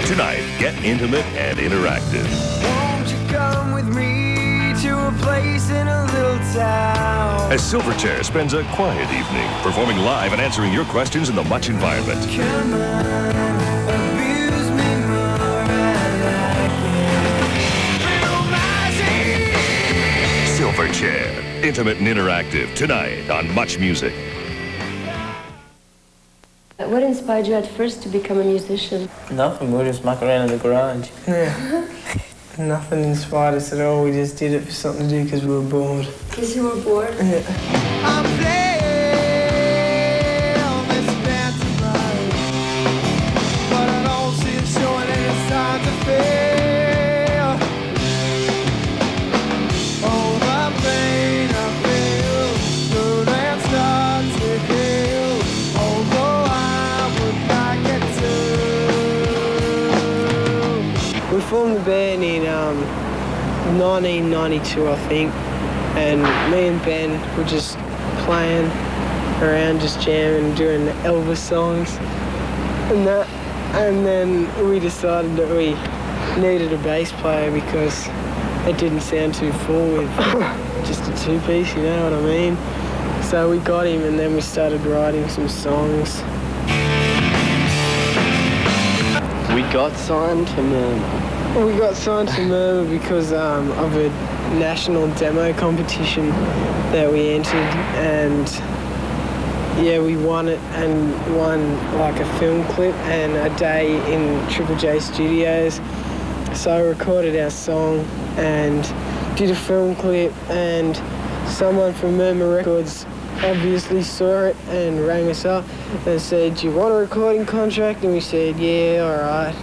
Tonight, get intimate and interactive. Won't you come with me to a place in a little town? As Silverchair spends a quiet evening performing live and answering your questions in the Much environment. Come on, abuse me more, I like it. Feel my Silverchair, intimate and interactive, tonight on Much Music. What inspired you at first to become a musician? Nothing, we just muck around in the garage. Yeah. Nothing inspired us at all, we just did it for something to do because we were bored. Because you were bored? Yeah. I'm playing on this fancy ride, but I don't see it showing any signs of fail. Oh, the pain I feel, good and starts to heal, although I would like it to. We formed the band in 1992, I think, and me and Ben were just playing around, just jamming, doing Elvis songs and that, and then we decided that we needed a bass player because it didn't sound too full with just a two-piece, you know what I mean? So we got him, and then we started writing some songs. We got signed to Murmur. We got signed to Murmur because of a national demo competition that we entered, and yeah, we won it and won like a film clip and a day in Triple J Studios. So I recorded our song and did a film clip, and someone from Murmur Records obviously saw it and rang us up and said, "Do you want a recording contract?" And we said, "Yeah, all right."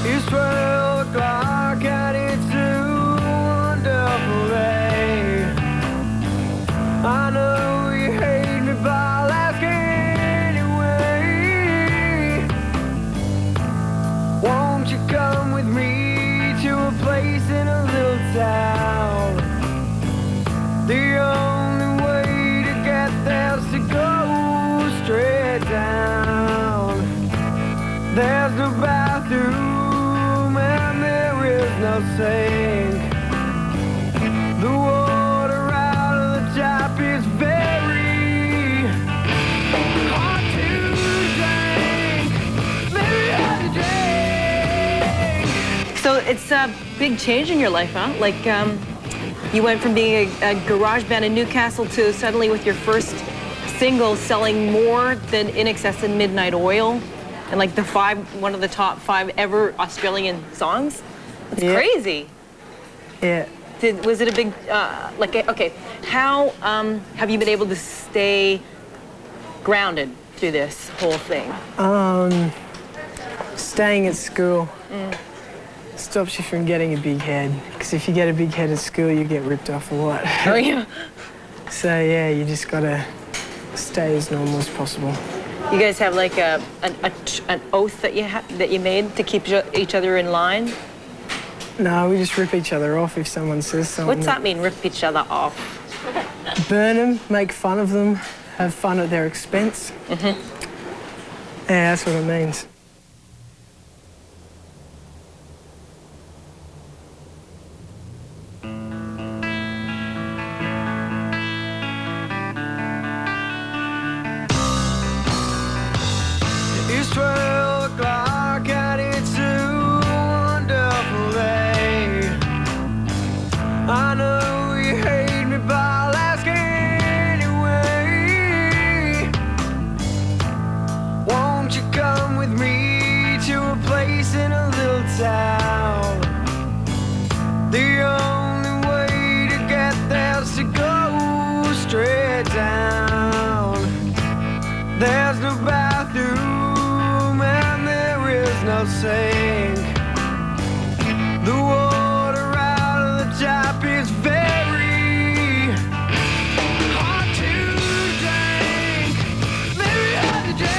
It's 12 o'clock and it's a wonderful day. I know you hate me, but I'll ask anyway. Won't you come with me to a place in a little town? The only way to get there is to go straight down. There's no bathroom and there is no sink. The water out of the tap is very hard to drink. Very hard to drink. So it's a big change in your life, huh? Like, you went from being a garage band in Newcastle to suddenly with your first single selling more than In Excess and Midnight Oil, and like one of the top 5 ever Australian songs. It's crazy. Yeah. Was it a big, okay, how have you been able to stay grounded through this whole thing? Staying at school stops you from getting a big head, because if you get a big head at school, you get ripped off a lot. Oh, yeah. So, yeah, you just gotta stay as normal as possible. You guys have like an oath that you made to keep each other in line? No, we just rip each other off if someone says something. What's that mean, rip each other off? Burn them, make fun of them, have fun at their expense. Yeah, that's what it means. It's 12 o'clock and it's a wonderful day. I know you hate me, but I'll ask anyway. Won't you come with me to a place in a little town? The only way to get there is to go straight down. There's no bathroom and there is no sink. The water out of the tap is very hard to drink. Very hard to drink.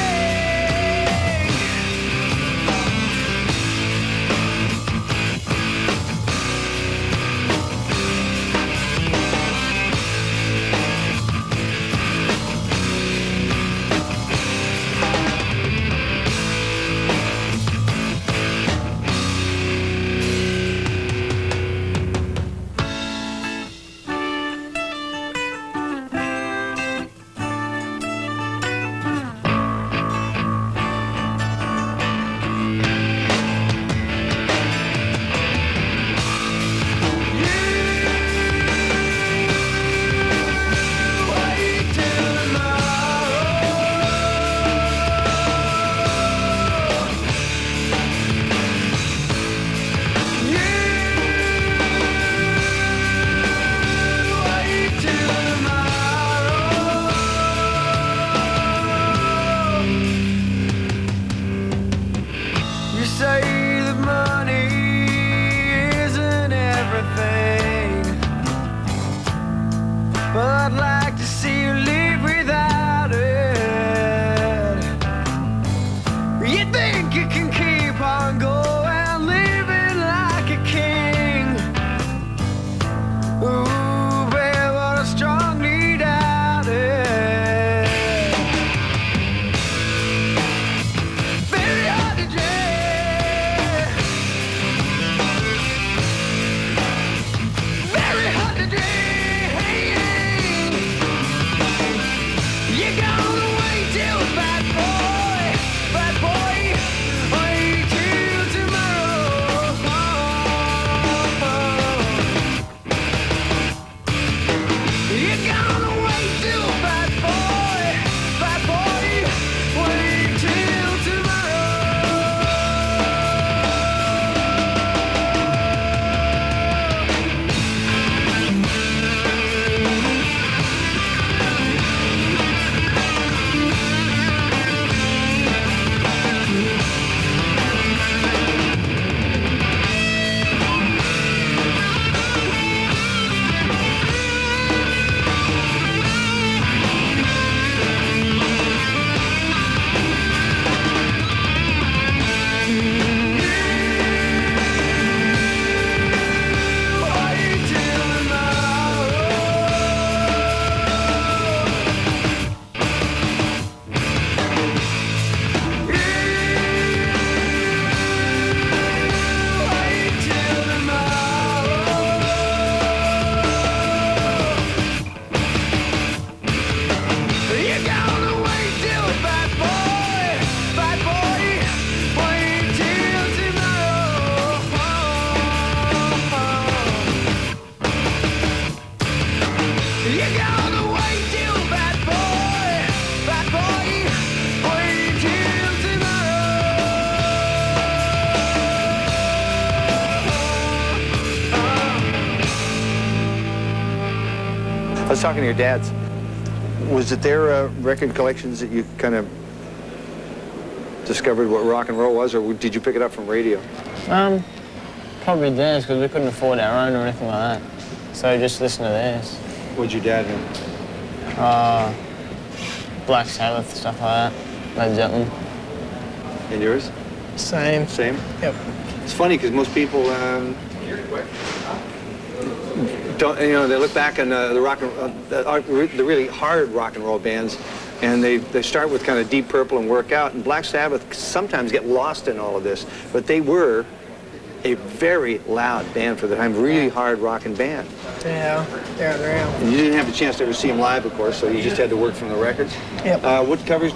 you can keep on going, living like a king. Ooh, babe, what a strong need out there. Very hard to dream. Very hard to dream. You're gonna wait till bad boy, wait till tomorrow. You're gonna wait till bad boy, wait till tomorrow. Wait till you're gonna wait till bad boy, wait till tomorrow. You're gonna wait till bad boy, wait till tomorrow. I was talking to your dads. Was it their record collections that you kind of discovered what rock and roll was, or did you pick it up from radio? Probably theirs, because we couldn't afford our own or anything like that. So just listen to theirs. What'd your dad know? Black Sabbath, stuff like that. Led Zeppelin. And yours? Same. Same? Yep. It's funny because most people don't, you know, they look back on the rock and the really hard rock and roll bands, and they start with kind of Deep Purple and work out. And Black Sabbath sometimes get lost in all of this, but they were a very loud band for the time, really hard rocking band. Yeah, they're unreal. And you didn't have the chance to ever see them live, of course, so you just had to work from the records. Yep. Which tunes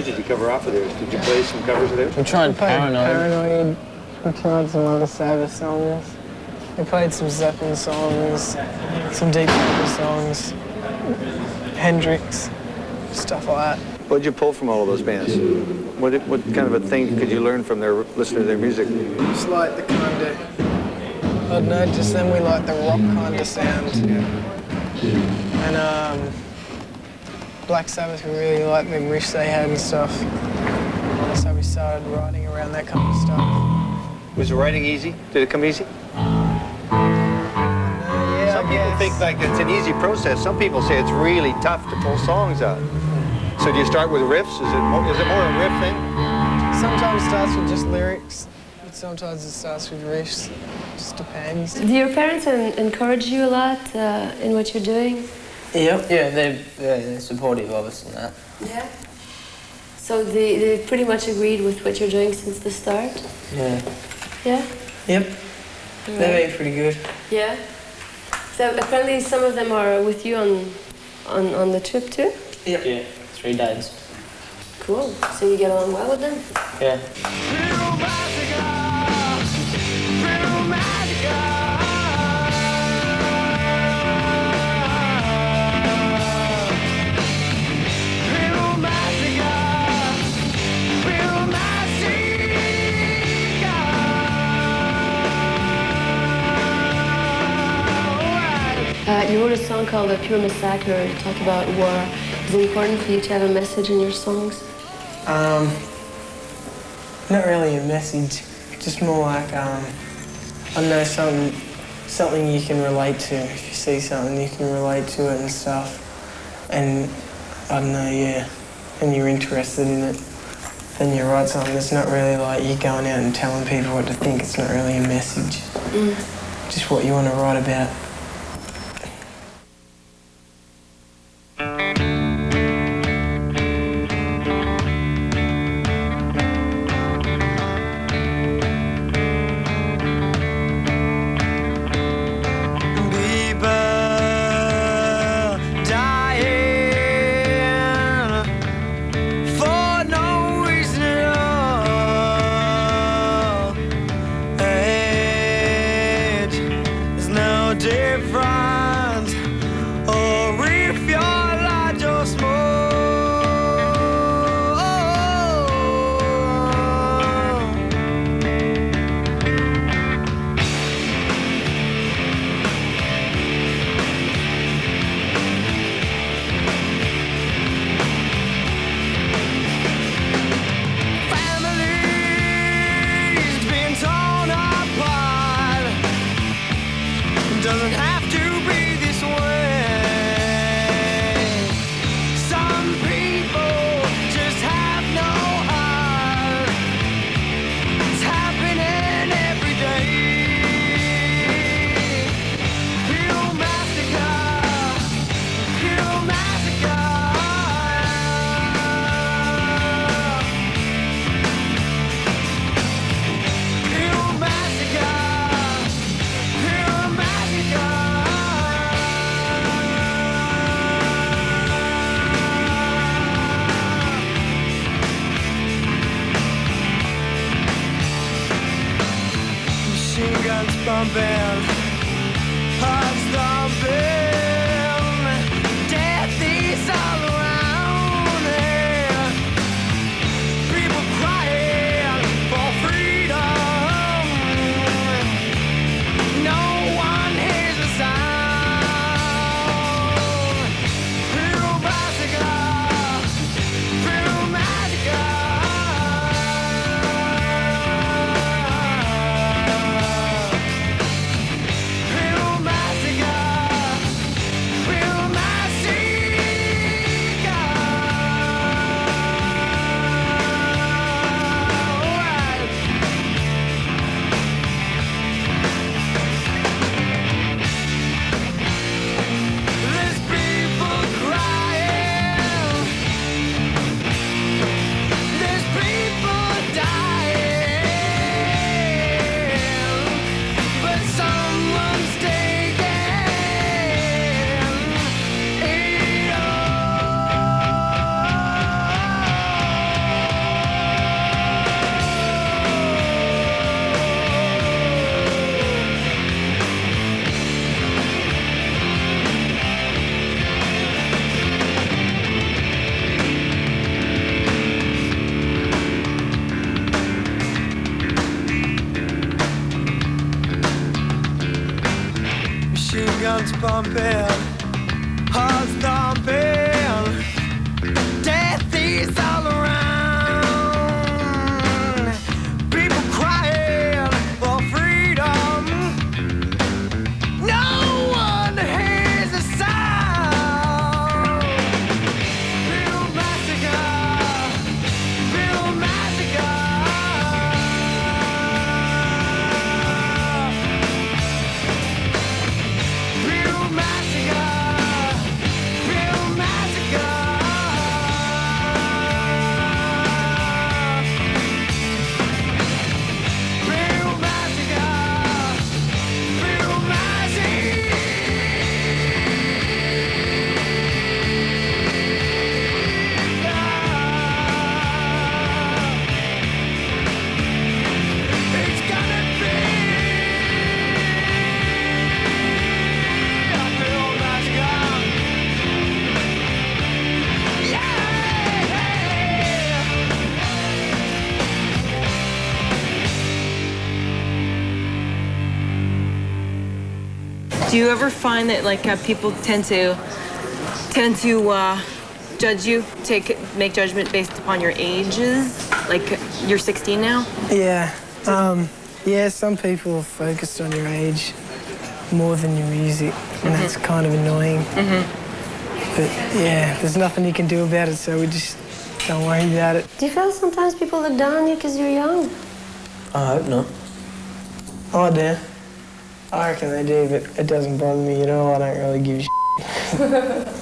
did you cover off of theirs? Did you play some covers of theirs? We tried Paranoid. We tried some other Sabbath songs. We played some Zeppelin songs, some Deep Purple songs, Hendrix, stuff like that. What did you pull from all of those bands? What kind of a thing could you learn from listening to their music? Just like the kind of, I don't know, just then we like the rock kind of sound. And Black Sabbath, we really liked the riffs they had and stuff. So we started writing around that kind of stuff. Was the writing easy? Did it come easy? Yeah, Some people think like it's an easy process. Some people say it's really tough to pull songs out. So do you start with riffs? Is it more a riff thing? Sometimes it starts with just lyrics, but sometimes it starts with riffs. Just depends. Do your parents encourage you a lot in what you're doing? Yep. Yeah, they're supportive of us and that. Yeah. So they pretty much agreed with what you're doing since the start? Yeah. Yeah? Yep. Right. They're pretty good. Yeah? So apparently some of them are with you on the trip too? Yep. Yeah, 3 days. Cool. So you get along well with them? Yeah. You wrote a song called A Pure Massacre. You talk about war. Is it important for you to have a message in your songs? Not really a message, just more like, I don't know, something you can relate to. If you see something, you can relate to it and stuff. And, I don't know, yeah, and you're interested in it. then you write something that's not really like you going out and telling people what to think. It's not really a message. Just what you want to write about. Bumping, hearts thumping, death is all around here. People crying for freedom. No one hears a sound. Pure massacre, pure massacre. Guns pumping, hearts thumping, death is all around. People crying for freedom. No one hears a sound. Pure massacre, pure massacre. Do you ever find that like people tend to judge you, make judgment based upon your ages? Like you're 16 now? Yeah. Yeah, some people are focused on your age more than your music, and that's kind of annoying. But yeah, there's nothing you can do about it, so we just Don't worry about it. Do you feel sometimes people look down on you because you're young? I hope not. Oh, dear. I reckon they do, but it doesn't bother me at all. I don't really give a shit.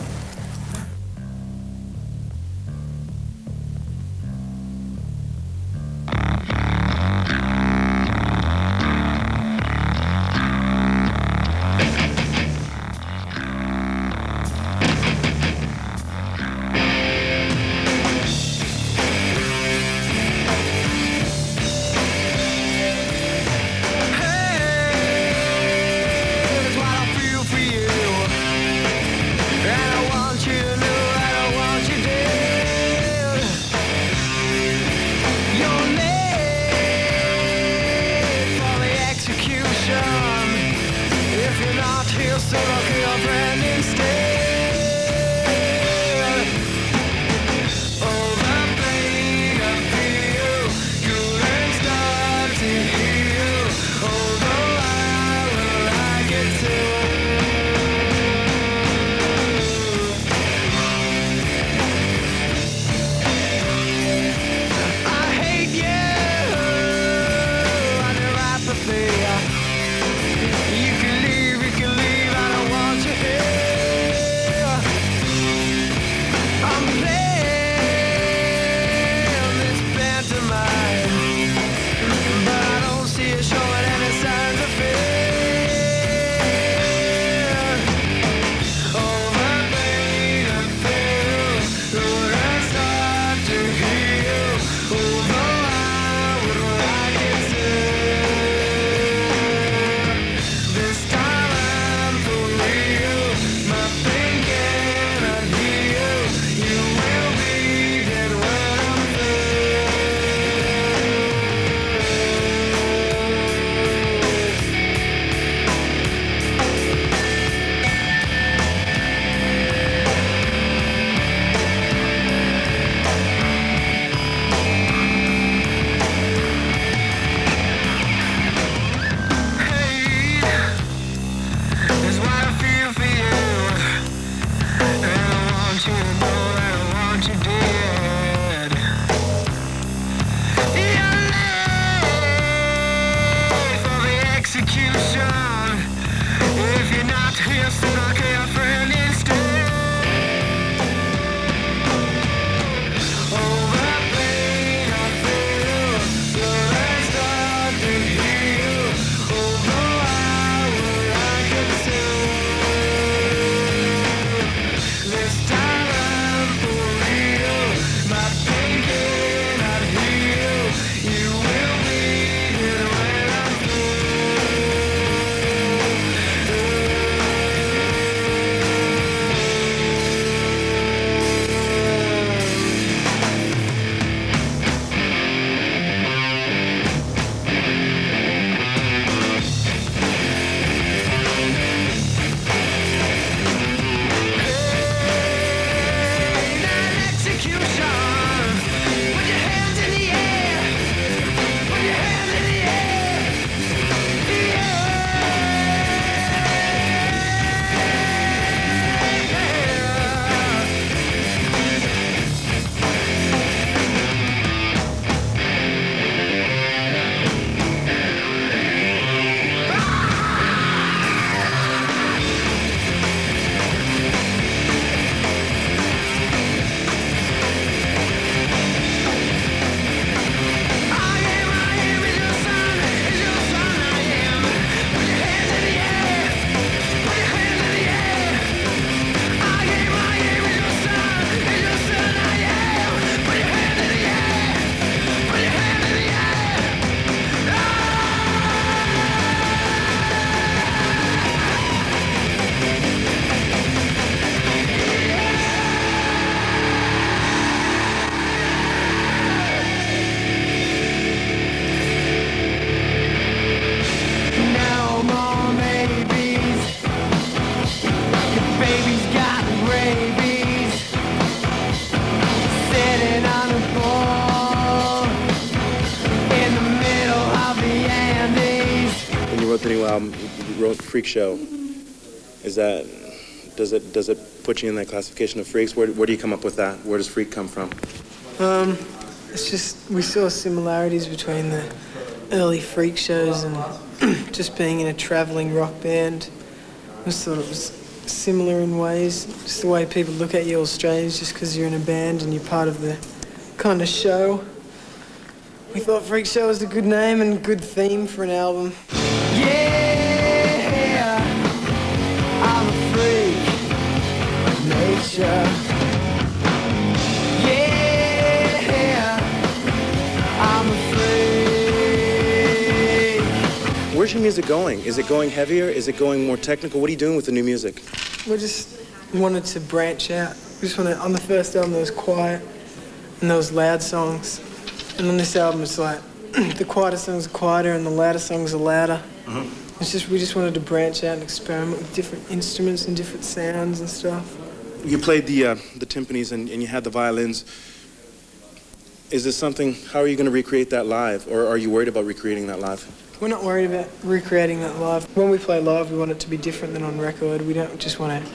wrote the new album, you wrote Freak Show. Is that, does it put you in that classification of freaks? Where do you come up with that? Where does freak come from? It's just we saw similarities between the early freak shows and just being in a travelling rock band. I just thought it was similar in ways, just the way people look at you all strange just because you're in a band and you're part of the kind of show. We thought Freak Show was a good name and good theme for an album. Yeah, I'm a freak of nature. Yeah, I'm a freak. Where's your music going? Is it going heavier? Is it going more technical? What are you doing with the new music? We just wanted to branch out. We just wanted, on the first album there was quiet and there was loud songs. And on this album it's like the quieter songs are quieter and the louder songs are louder. It's just we just wanted to branch out and experiment with different instruments and different sounds and stuff. You played the timpanis and you had the violins. Is this something, how are you going to recreate that live? Or are you worried about recreating that live? We're not worried about recreating that live. When we play live, we want it to be different than on record. We don't just want to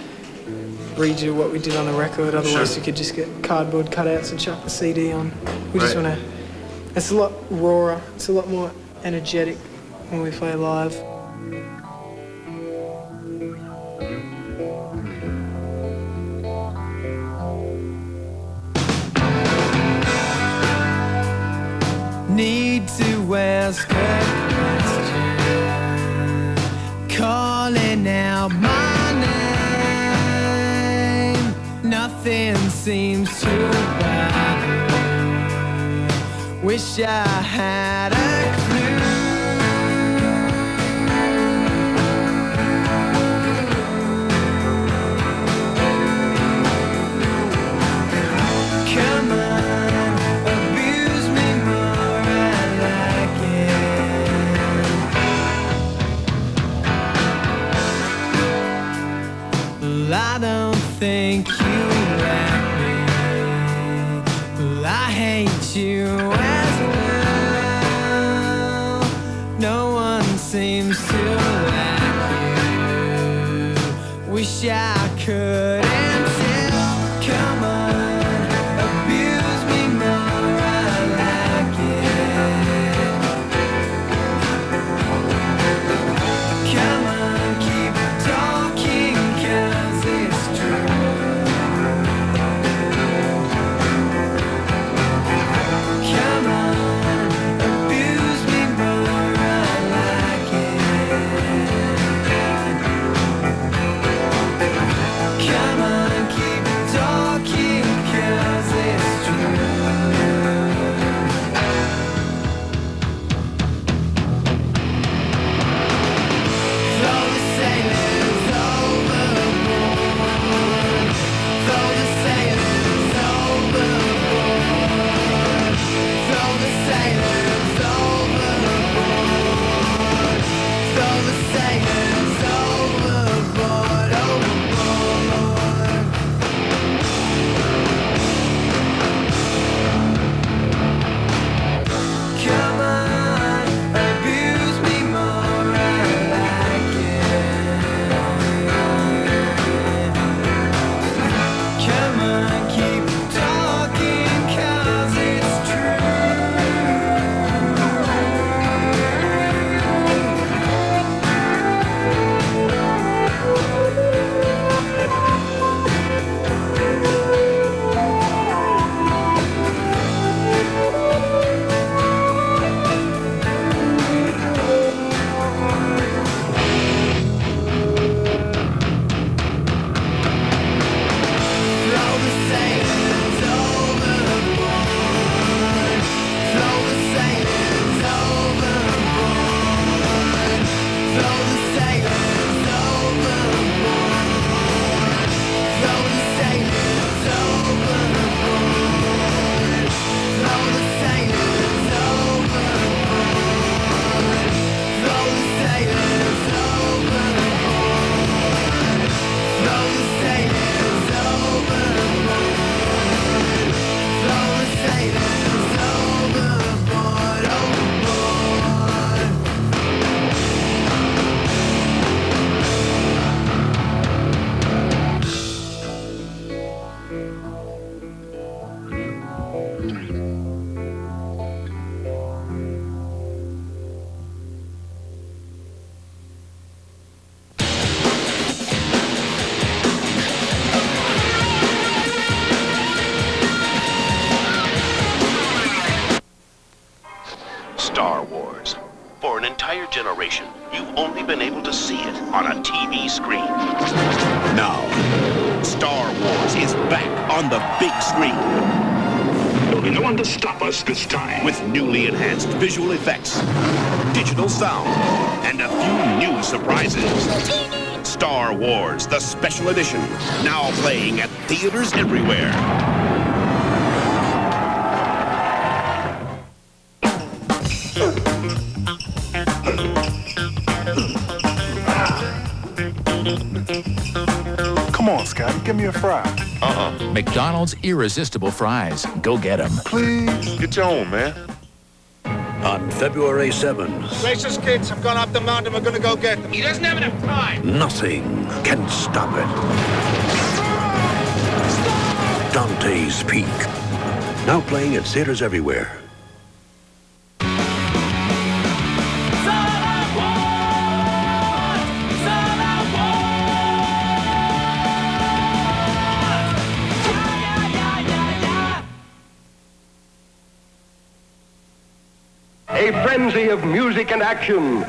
redo what we did on the record. Otherwise, you could just get cardboard cutouts and chuck the CD on. We just want to... It's a lot rawer. It's a lot more energetic when we play live. Need to ask a question, calling out my name. Nothing seems to bother. Wish I had a clue. Come on, abuse me more, I like it. Well, I don't think you like me. Well, I hate you as well. No one seems to like you. Wish I couldn't tell. Come on, abuse me more, I like it. Come on, keep talking, 'cause it's true. Come on, abuse me more, I like it. Star Wars. For an entire generation, you've only been able to see it on a TV screen. Now, Star Wars is back on the big screen. There'll be no one to stop us this time. With newly enhanced visual effects, digital sound, and a few new surprises. Star Wars, the special edition, now playing at theaters everywhere. Come on, Scotty, give me a fry. McDonald's irresistible fries. Go get them. Please. Get your own, man. On February 7th, Racist kids have gone up the mountain. We're gonna go get them. He doesn't have enough time. nothing can stop it. Dante's Peak. Now playing at theaters everywhere. A frenzy of music and action.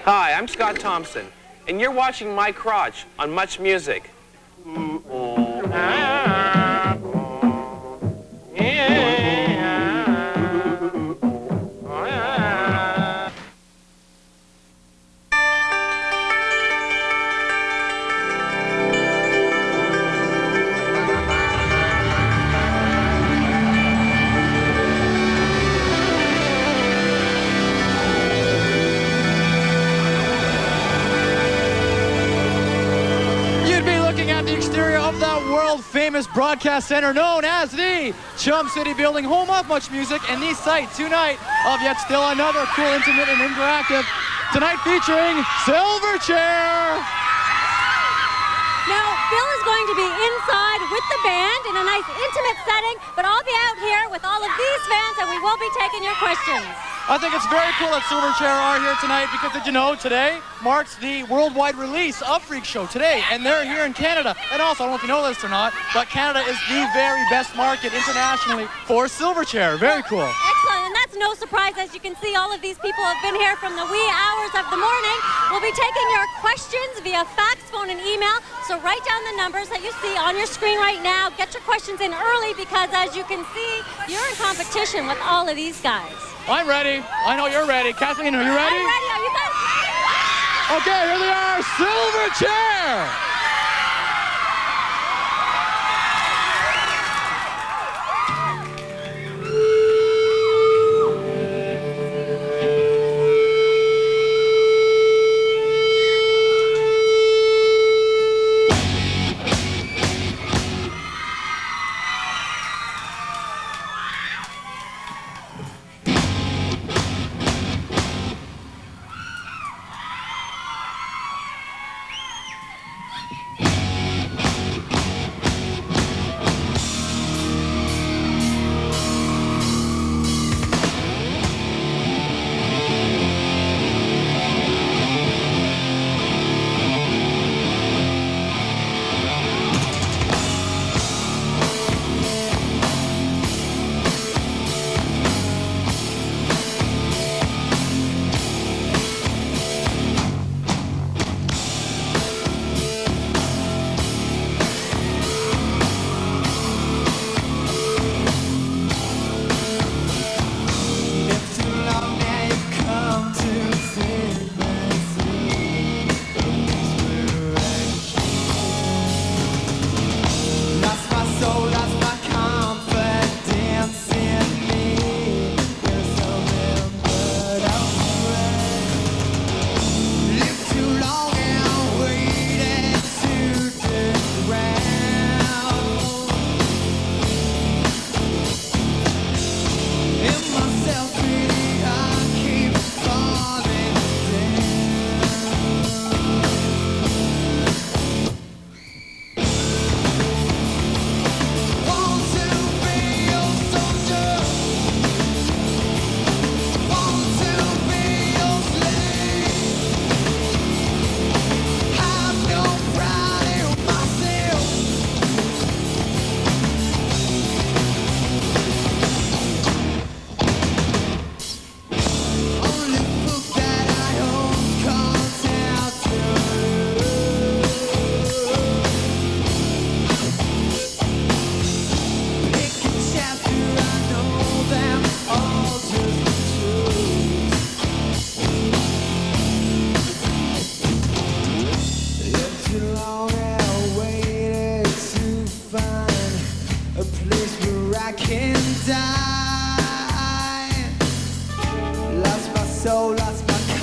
Hi, I'm Scott Thompson, and you're watching My Crotch on Much Music. Famous broadcast center known as the Chum City Building, home of Much Music, and the site tonight of yet still another cool, intimate, and interactive. Tonight featuring Silverchair. Now, Bill is going to be inside with the band in a nice intimate setting, but I'll be out here with all of these fans, and we will be taking your questions. I think it's very cool that Silverchair are here tonight because, did you know, today marks the worldwide release of Freak Show today, and they're here in Canada. And also, I don't know if you know this or not, but Canada is the very best market internationally for Silverchair. Very cool. Excellent, and that's no surprise. As you can see, all of these people have been here from the wee hours of the morning. We'll be taking your questions via fax, phone, and email, so write down the numbers that you see on your screen right now. Get your questions in early because, as you can see, you're in competition with all of these guys. I'm ready. I know you're ready. Kathleen, are you ready? I'm ready. Are you guys ready? Okay, here they are, Silverchair.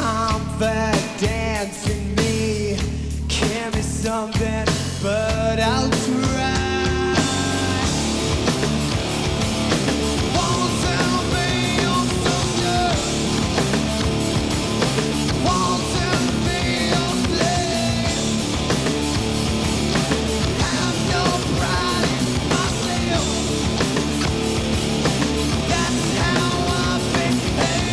confidence in me. Give me something, but I'll try. Won't tell me you're so good. Won't tell me you're slave. Have no pride in myself. That's how I behave.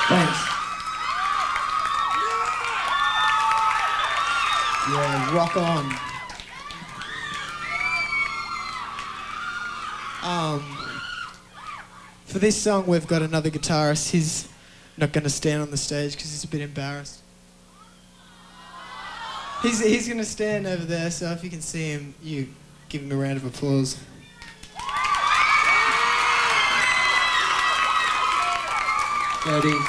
Thanks. Yeah, rock on. For this song, we've got another guitarist. He's not going to stand on the stage because he's a bit embarrassed. He's going to stand over there, so if you can see him, you give him a round of applause. There it is.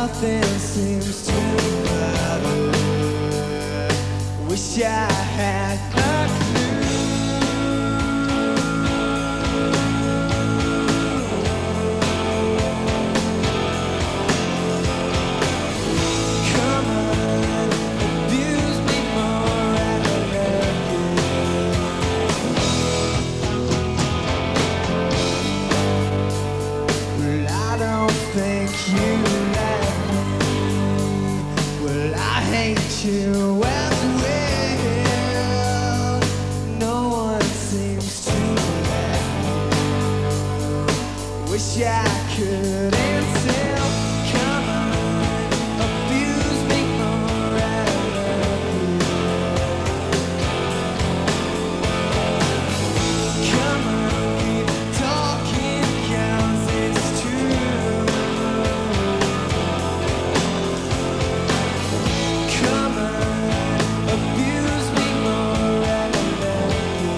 nothing seems to matter. Wish I had a clue. Come on, abuse me more and I love you. Well, I don't think you like me. Well, I hate you as well. No one seems to like me. Wish I couldn't tell. Come on, abuse me more, I love you. Come on, keep talking 'cause it's true. Come on, abuse me more, I love you.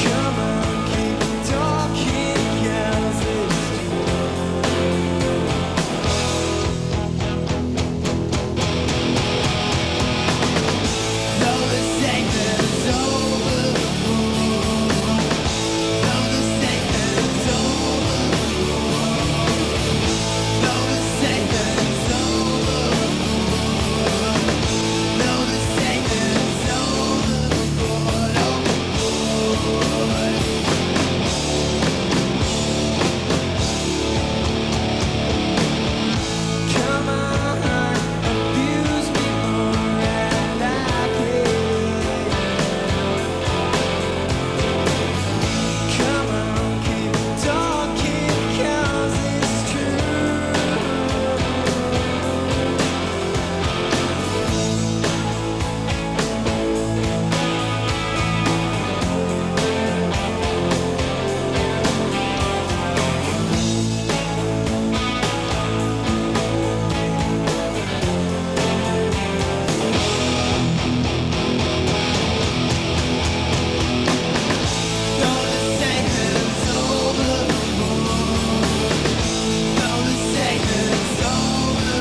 Come on, keep talking 'cause it's true. Though the statement's over, though the statement's over, though the statement's over, though the statement's come on, abuse me more and I quit. Come on, keep talking 'cause it's true. Though the statement's over, though the statement's over,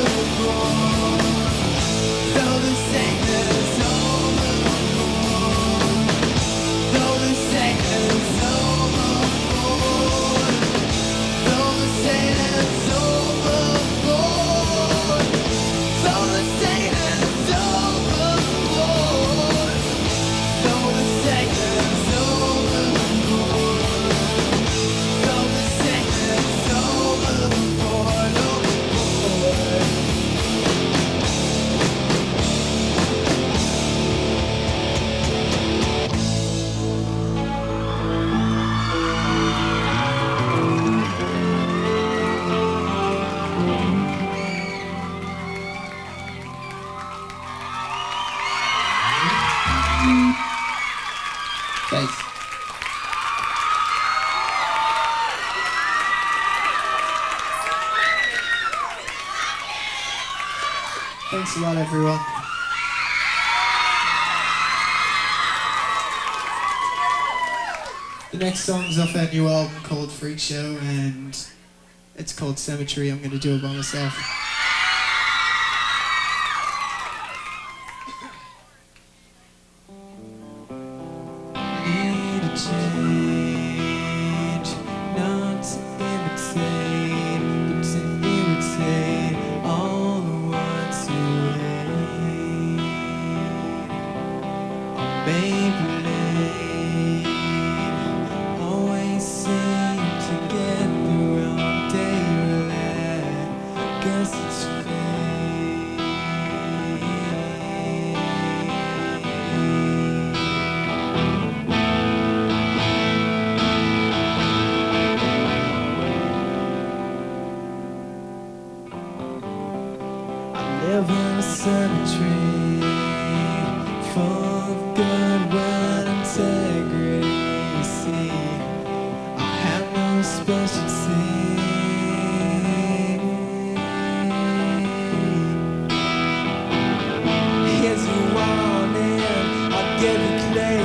though the statement's over, though the statement's over, though the statement's over, though the statement's over, though the statement's over, though the statement's over, Thanks. Thanks a lot, everyone. The next song's off our new album called Freak Show, and it's called Cemetery. I'm going to do it by myself. Need a change, not to imitate, but to irritate all the ones who hate. Maybelline always seem to get the wrong day right. Guess it's live in a cemetery full of goodwill and integrity. You see, I have no specialty. Here's your warning, I'll give you clay.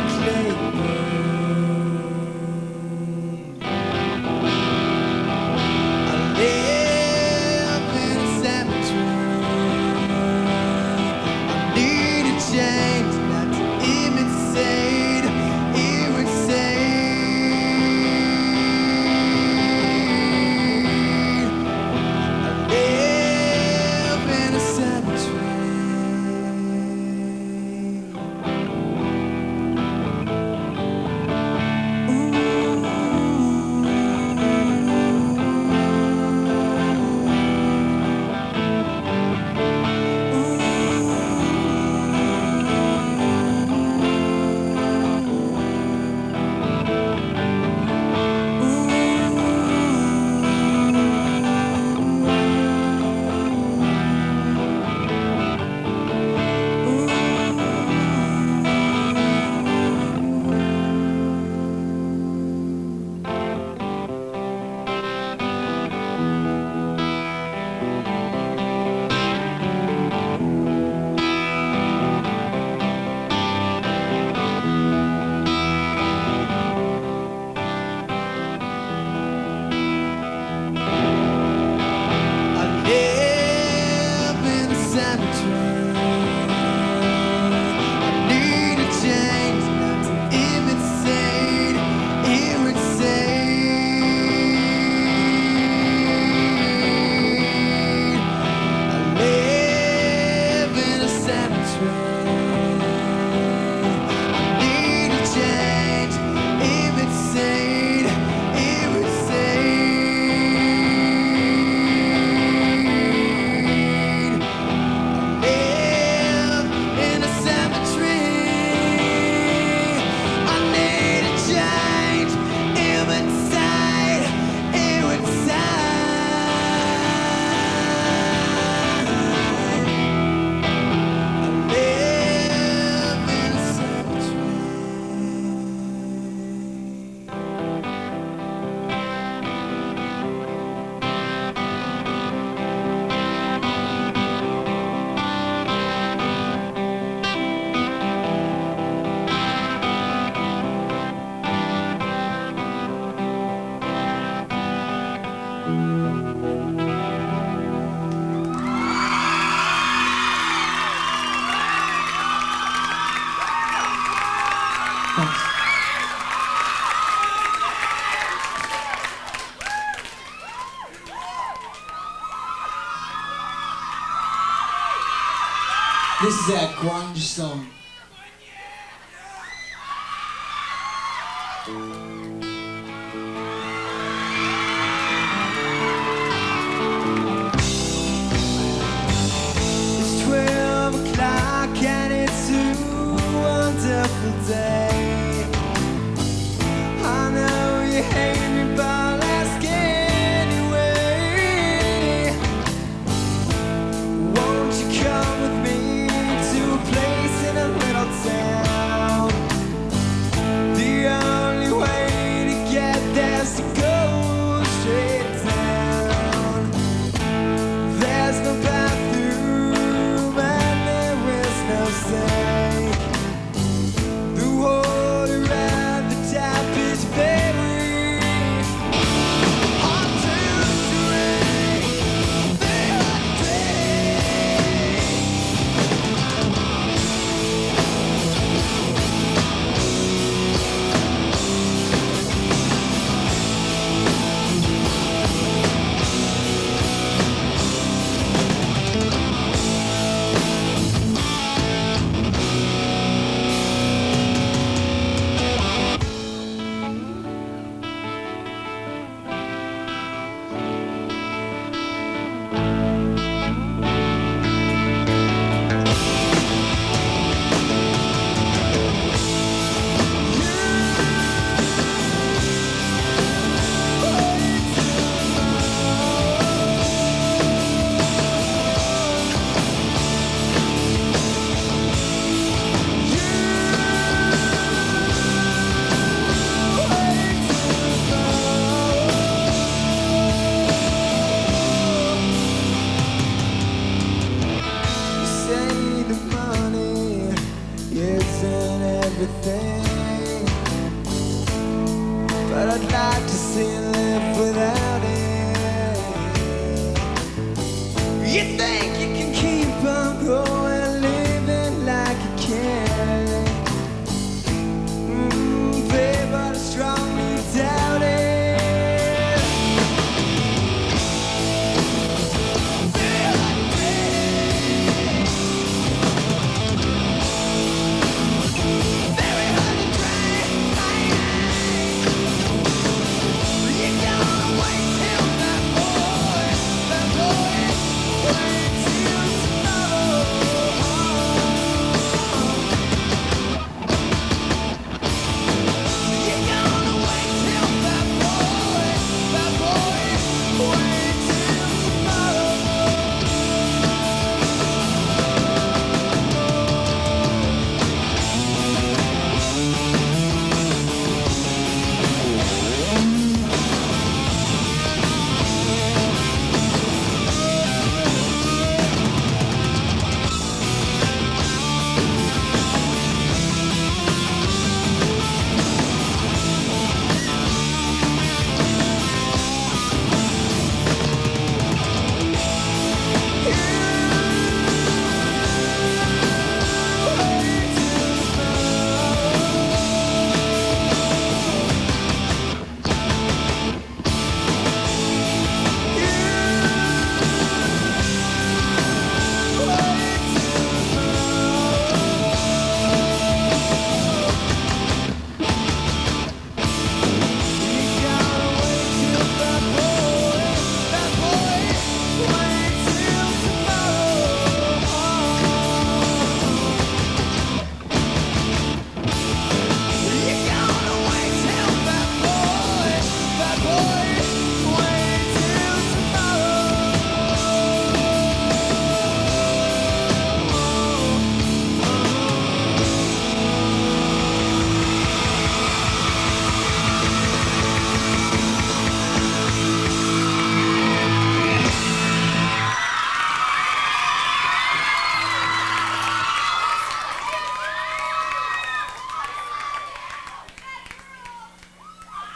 This is that grunge song. It's 12 o'clock and it's a wonderful day. I know you hate me, but I'll ask anyway. Won't you come with me to a place in a little town? The only way to get there's to go straight down. There's no bathroom and there is no sink. The water at the tap is very hard to drink. You say the money isn't everything, but I'd like to see you live without it. You think you can keep on going, living like you can, babe, but I strongly doubt it.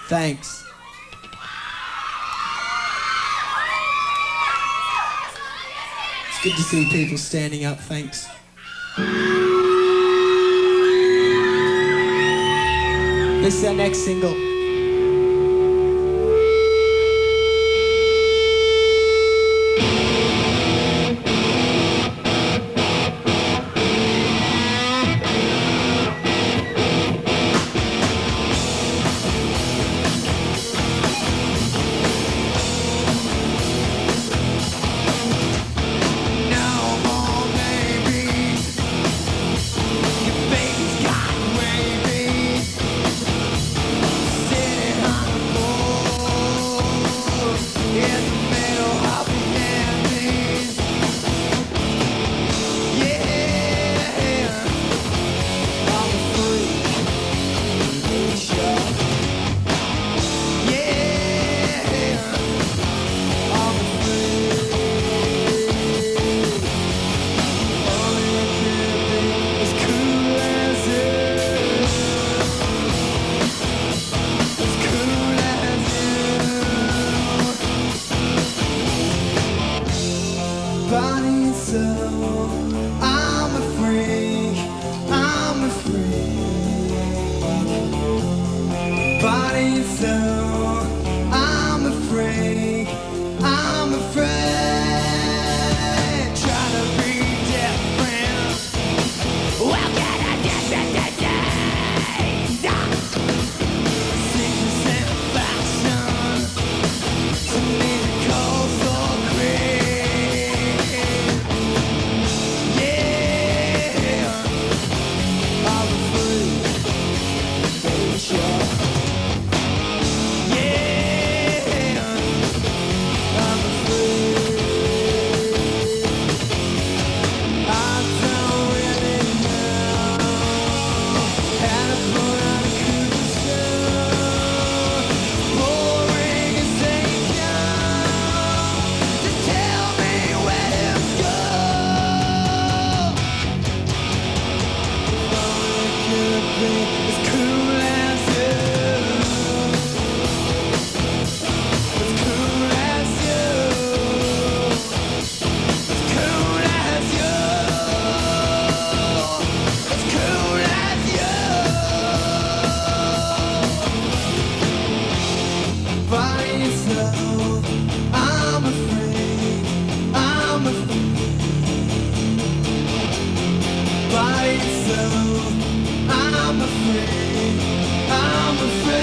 Thanks. It's good to see people standing up, thanks. This is our next single. I'm afraid, I'm afraid. By itself, I'm afraid, I'm afraid.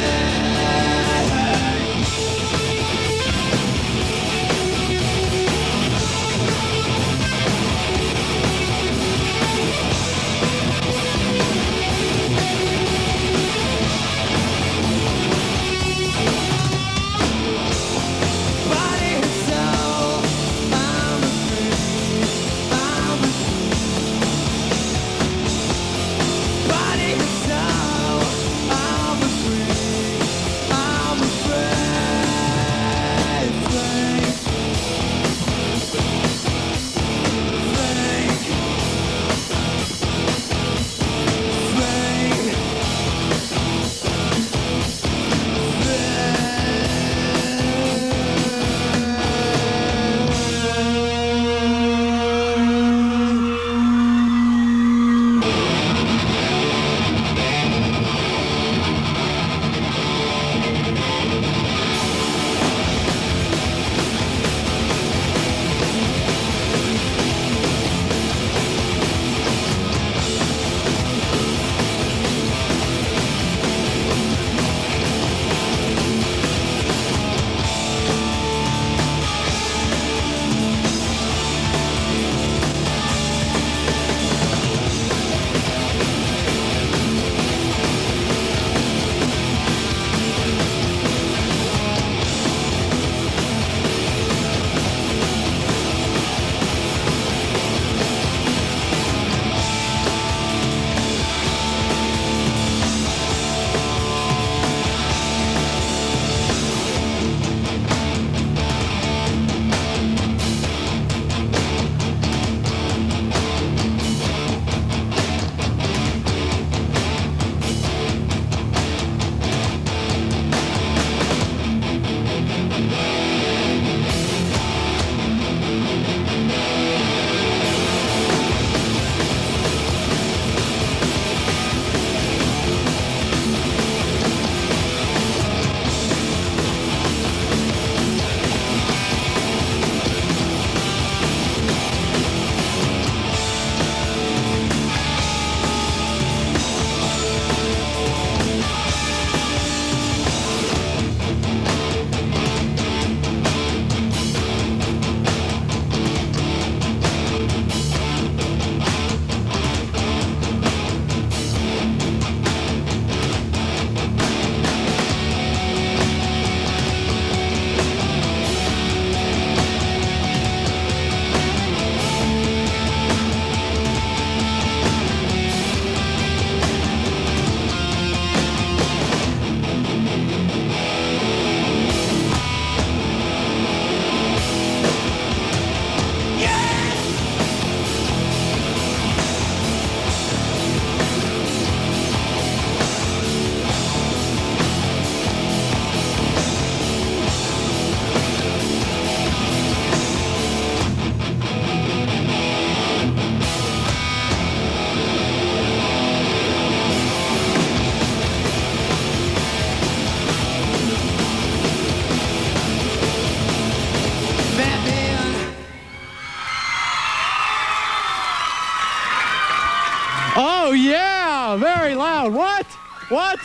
Oh, yeah, very loud. What? What?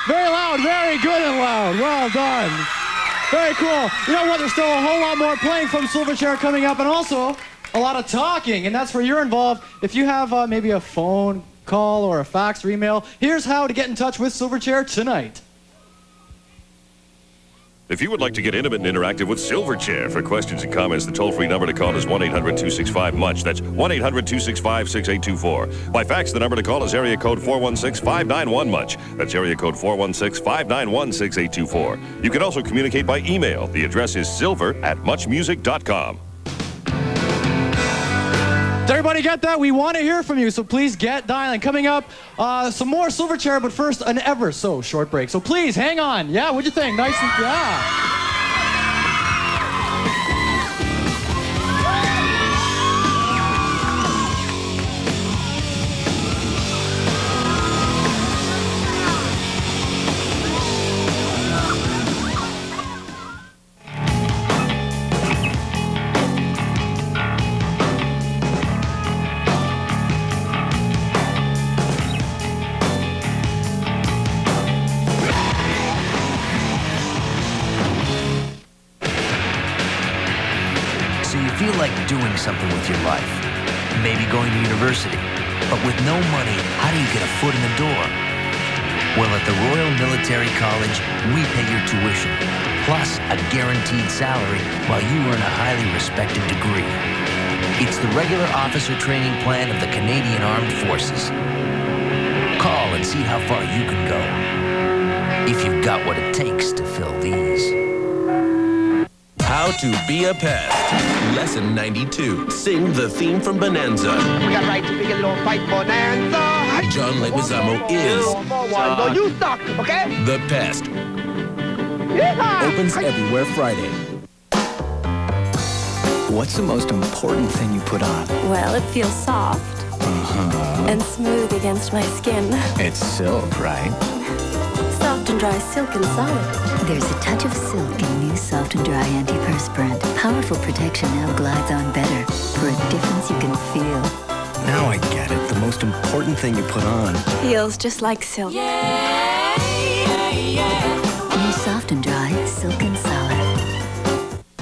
Very loud, very good and loud. Well done. Very cool. You know what? There's still a whole lot more playing from Silverchair coming up, and also a lot of talking, and that's where you're involved. If you have maybe a phone call or a fax or email, here's how to get in touch with Silverchair tonight. If you would like to get intimate and interactive with Silverchair, for questions and comments, the toll-free number to call is 1-800-265-MUCH. That's 1-800-265-6824. By fax, the number to call is area code 416-591-MUCH. That's area code 416-591-6824. You can also communicate by email. The address is silver@muchmusic.com. Did everybody get that? We want to hear from you, so please get dialing. Coming up, some more Silverchair, but first, an ever so short break. So please, hang on. Yeah, what'd you think? Nice and, yeah. feel like doing something with your life. Maybe going to university. But with no money, how do you get a foot in the door? Well, at the Royal Military College, we pay your tuition, plus a guaranteed salary while you earn a highly respected degree. It's the regular officer training plan of the Canadian Armed Forces. Call and see how far you can go, if you've got what it takes to fill these. How to be a pest. Lesson 92. Sing the theme from Bonanza. We got right to begin a little fight bonanza. John Leguizamo is No, you suck, okay? The Pest. Yeehaw! Opens everywhere Friday. What's the most important thing you put on? Well, it feels soft and smooth against my skin. It's silk, right? Soft and dry, silk and solid. There's a touch of silk in new Soft and Dry Antiperspirant. Powerful protection now glides on better for a difference you can feel. Now I get it. The most important thing you put on. Feels just like silk. New Soft and Dry, silk and solid.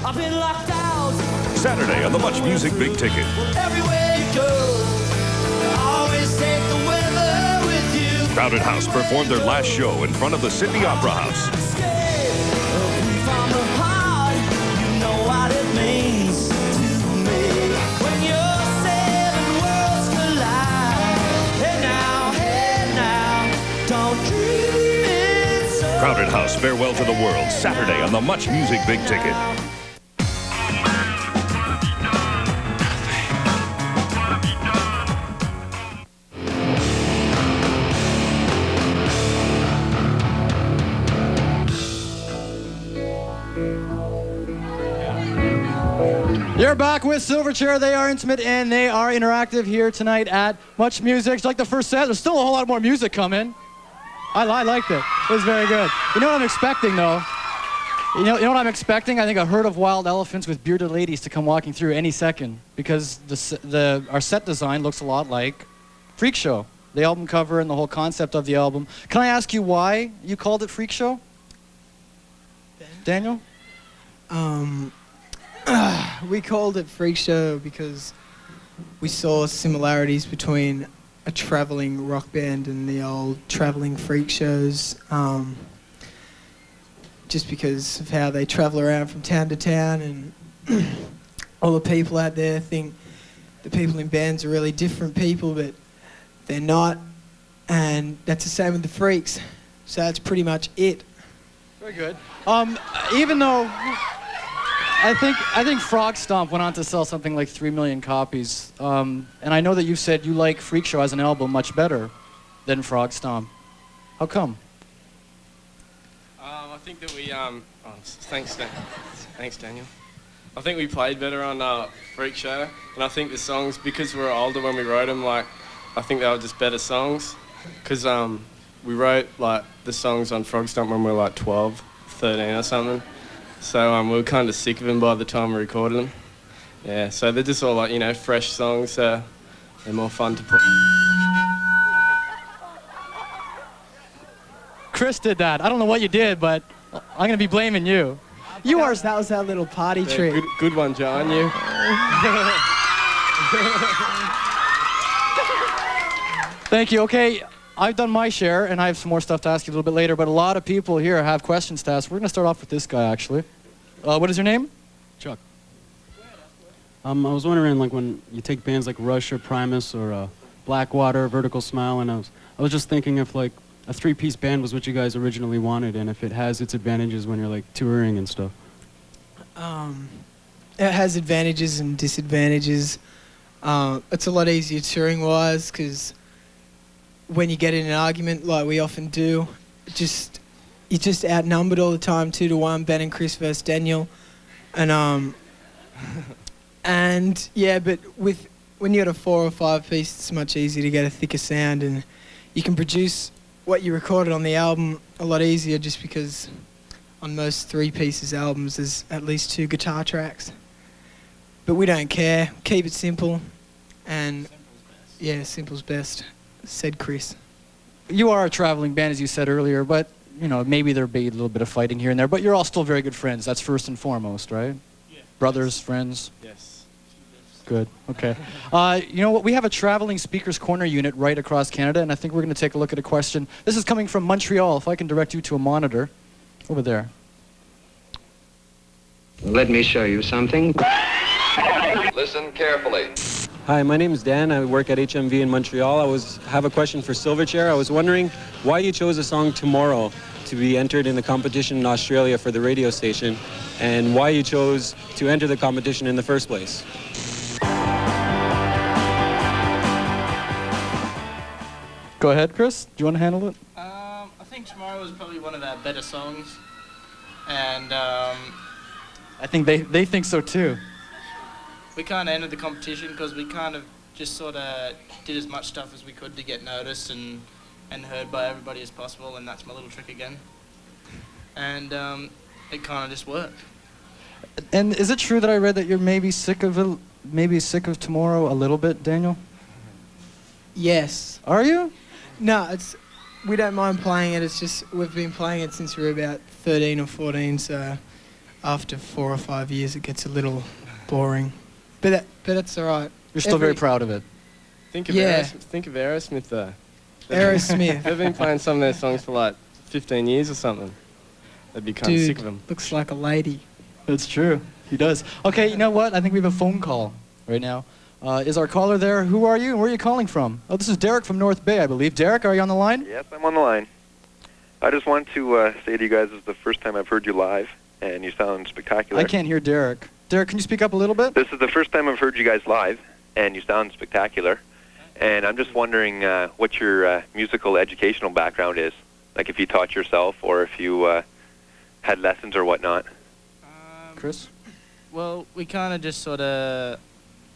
I've been locked out. Saturday on the Much Music Big Ticket. Everywhere you go, always take the weather with you. Crowded House performed their last show in front of the Sydney Opera House. From the heart, you know what it means to me. When your seven worlds collide. Hey now, don't dream it so. Crowded House, Farewell to the World, Saturday on the Much Music Big Ticket. You're back with Silverchair. They are intimate and they are interactive here tonight at Much Music. It's like the first set. There's still a whole lot more music coming. I liked it. It was very good. You know what I'm expecting, though? You know what I'm expecting? I think a herd of wild elephants with bearded ladies to come walking through any second, because our set design looks a lot like Freak Show. The album cover and the whole concept of the album. Can I ask you why you called it Freak Show? Daniel? We called it Freak Show because we saw similarities between a traveling rock band and the old traveling freak shows. Just because of how they travel around from town to town, and all the people out there think the people in bands are really different people, but they're not. And that's the same with the freaks. So that's pretty much it. Very good. Even though I think Frog Stomp went on to sell something like 3 million copies, and I know that you said you like Freak Show as an album much better than Frog Stomp. How come? I think that we thanks Daniel. I think we played better on Freak Show, and I think the songs, because we were older when we wrote them, like I think they were just better songs, because we wrote like the songs on Frog Stomp when we were like 12, 13 or something. So we were kind of sick of them by the time we recorded them. Yeah, so they're just all like, you know, fresh songs, so they're more fun to play. Chris did that. I don't know what you did, but I'm going to be blaming you. That was our little party trick. Good one, John, you. Thank you. Okay, I've done my share, and I have some more stuff to ask you a little bit later, but a lot of people here have questions to ask. We're going to start off with this guy, actually. What is your name? Chuck. I was wondering, like, when you take bands like Rush or Primus or Blackwater, Vertical Smile, and I was just thinking if, like, a three-piece band was what you guys originally wanted, and if it has its advantages when you're, like, touring and stuff. It has advantages and disadvantages. It's a lot easier touring-wise, because when you get in an argument, like we often do, you're just outnumbered all the time, 2-1, Ben and Chris versus Daniel. And yeah, but when you got a 4 or 5 piece, it's much easier to get a thicker sound, and you can produce what you recorded on the album a lot easier, just because on most 3 pieces albums there's at least 2 guitar tracks. But we don't care. Keep it simple, and yeah, simple's best, said Chris. You are a traveling band, as you said earlier, but you know, maybe there'll be a little bit of fighting here and there, but you're all still very good friends. That's first and foremost, right? Yeah. Brothers, friends. Yes. Good. Okay. You know what? We have a traveling speakers corner unit right across Canada, and I think we're going to take a look at a question. This is coming from Montreal. If I can direct you to a monitor over there. Let me show you something. Listen carefully. Hi, my name is Dan. I work at HMV in Montreal. I have a question for Silverchair. I was wondering why you chose the song Tomorrow to be entered in the competition in Australia for the radio station, and why you chose to enter the competition in the first place. Go ahead, Chris. Do you want to handle it? I think Tomorrow was probably one of our better songs, and I think they think so too. we kind of entered the competition because we kind of just sort of did as much stuff as we could to get noticed and heard by everybody as possible, and that's my little trick again. And it kind of just worked. And is it true that I read that you're maybe sick of Tomorrow a little bit, Daniel? Yes. Are you? No, we don't mind playing it. It's just we've been playing it since we were about 13 or 14. So after 4 or 5 years, it gets a little boring. But that's all right. You're still very proud of it. Think of Aerosmith though. Aerosmith. They've been playing some of their songs for like 15 years or something. They'd be kind of sick of them. Looks like a lady. That's true. He does. Okay, you know what? I think we have a phone call right now. Is our caller there? Who are you and where are you calling from? Oh, this is Derek from North Bay, I believe. Derek, are you on the line? Yes, I'm on the line. I just want to say to you guys, this is the first time I've heard you live, and you sound spectacular. I can't hear Derek. Derek, can you speak up a little bit? This is the first time I've heard you guys live, and you sound spectacular. And I'm just wondering what your musical educational background is. Like if you taught yourself or if you had lessons or whatnot. Chris? Well, we kind of just sort of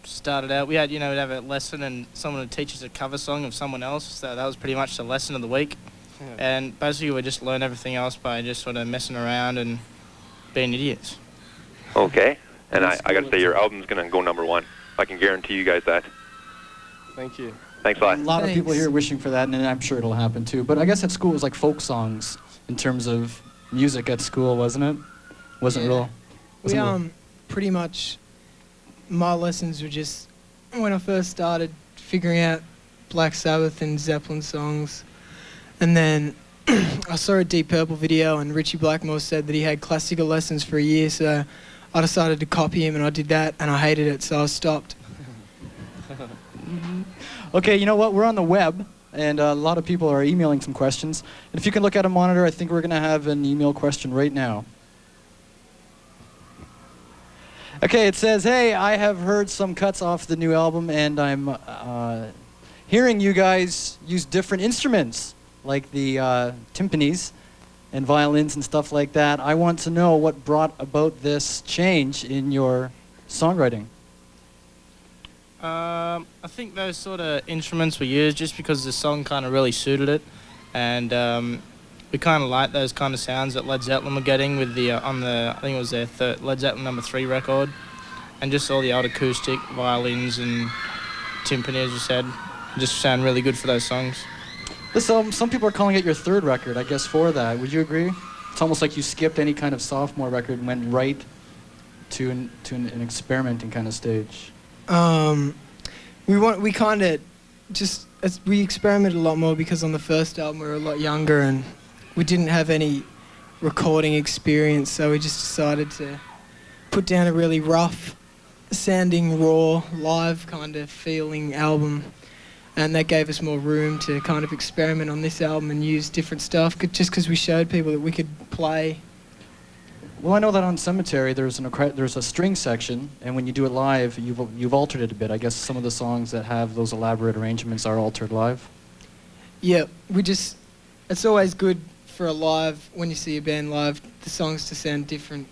started out. We had, we'd have a lesson and someone would teach us a cover song of someone else. So that was pretty much the lesson of the week. Yeah. And basically we just learned everything else by just sort of messing around and being idiots. Okay. And I got to say, your album's going to go #1. I can guarantee you guys that. Thank you. Thanks a lot. A lot of people here wishing for that, and I'm sure it'll happen too. But I guess at school it was like folk songs in terms of music at school, wasn't it? Wasn't real. We pretty much my lessons were just when I first started figuring out Black Sabbath and Zeppelin songs, and then I saw a Deep Purple video, and Richie Blackmore said that he had classical lessons for a year, so I decided to copy him, and I did that, and I hated it, so I stopped. Okay, you know what? We're on the web, and a lot of people are emailing some questions. And if you can look at a monitor, I think we're going to have an email question right now. Okay, it says, hey, I have heard some cuts off the new album, and I'm hearing you guys use different instruments, like the timpanis and violins and stuff like that. I want to know what brought about this change in your songwriting. I think those sort of instruments were used just because the song kind of really suited it, and we kind of liked those kind of sounds that Led Zeppelin were getting with the I think it was their Led Zeppelin #3 record, and just all the old acoustic violins and timpani, as you said, just sound really good for those songs. Some people are calling it your third record, I guess, for that. Would you agree? It's almost like you skipped any kind of sophomore record and went right to an experimenting kind of stage. We kind of just we experimented a lot more because on the first album we were a lot younger and we didn't have any recording experience, so we just decided to put down a really rough sounding, raw, live kind of feeling album, and that gave us more room to kind of experiment on this album and use different stuff just because we showed people that we could play. Well, I know that on Cemetery there's a string section, and when you do it live, you've altered it a bit. I guess some of the songs that have those elaborate arrangements are altered live. Yeah, it's always good for a live, when you see a band live, the songs to sound different.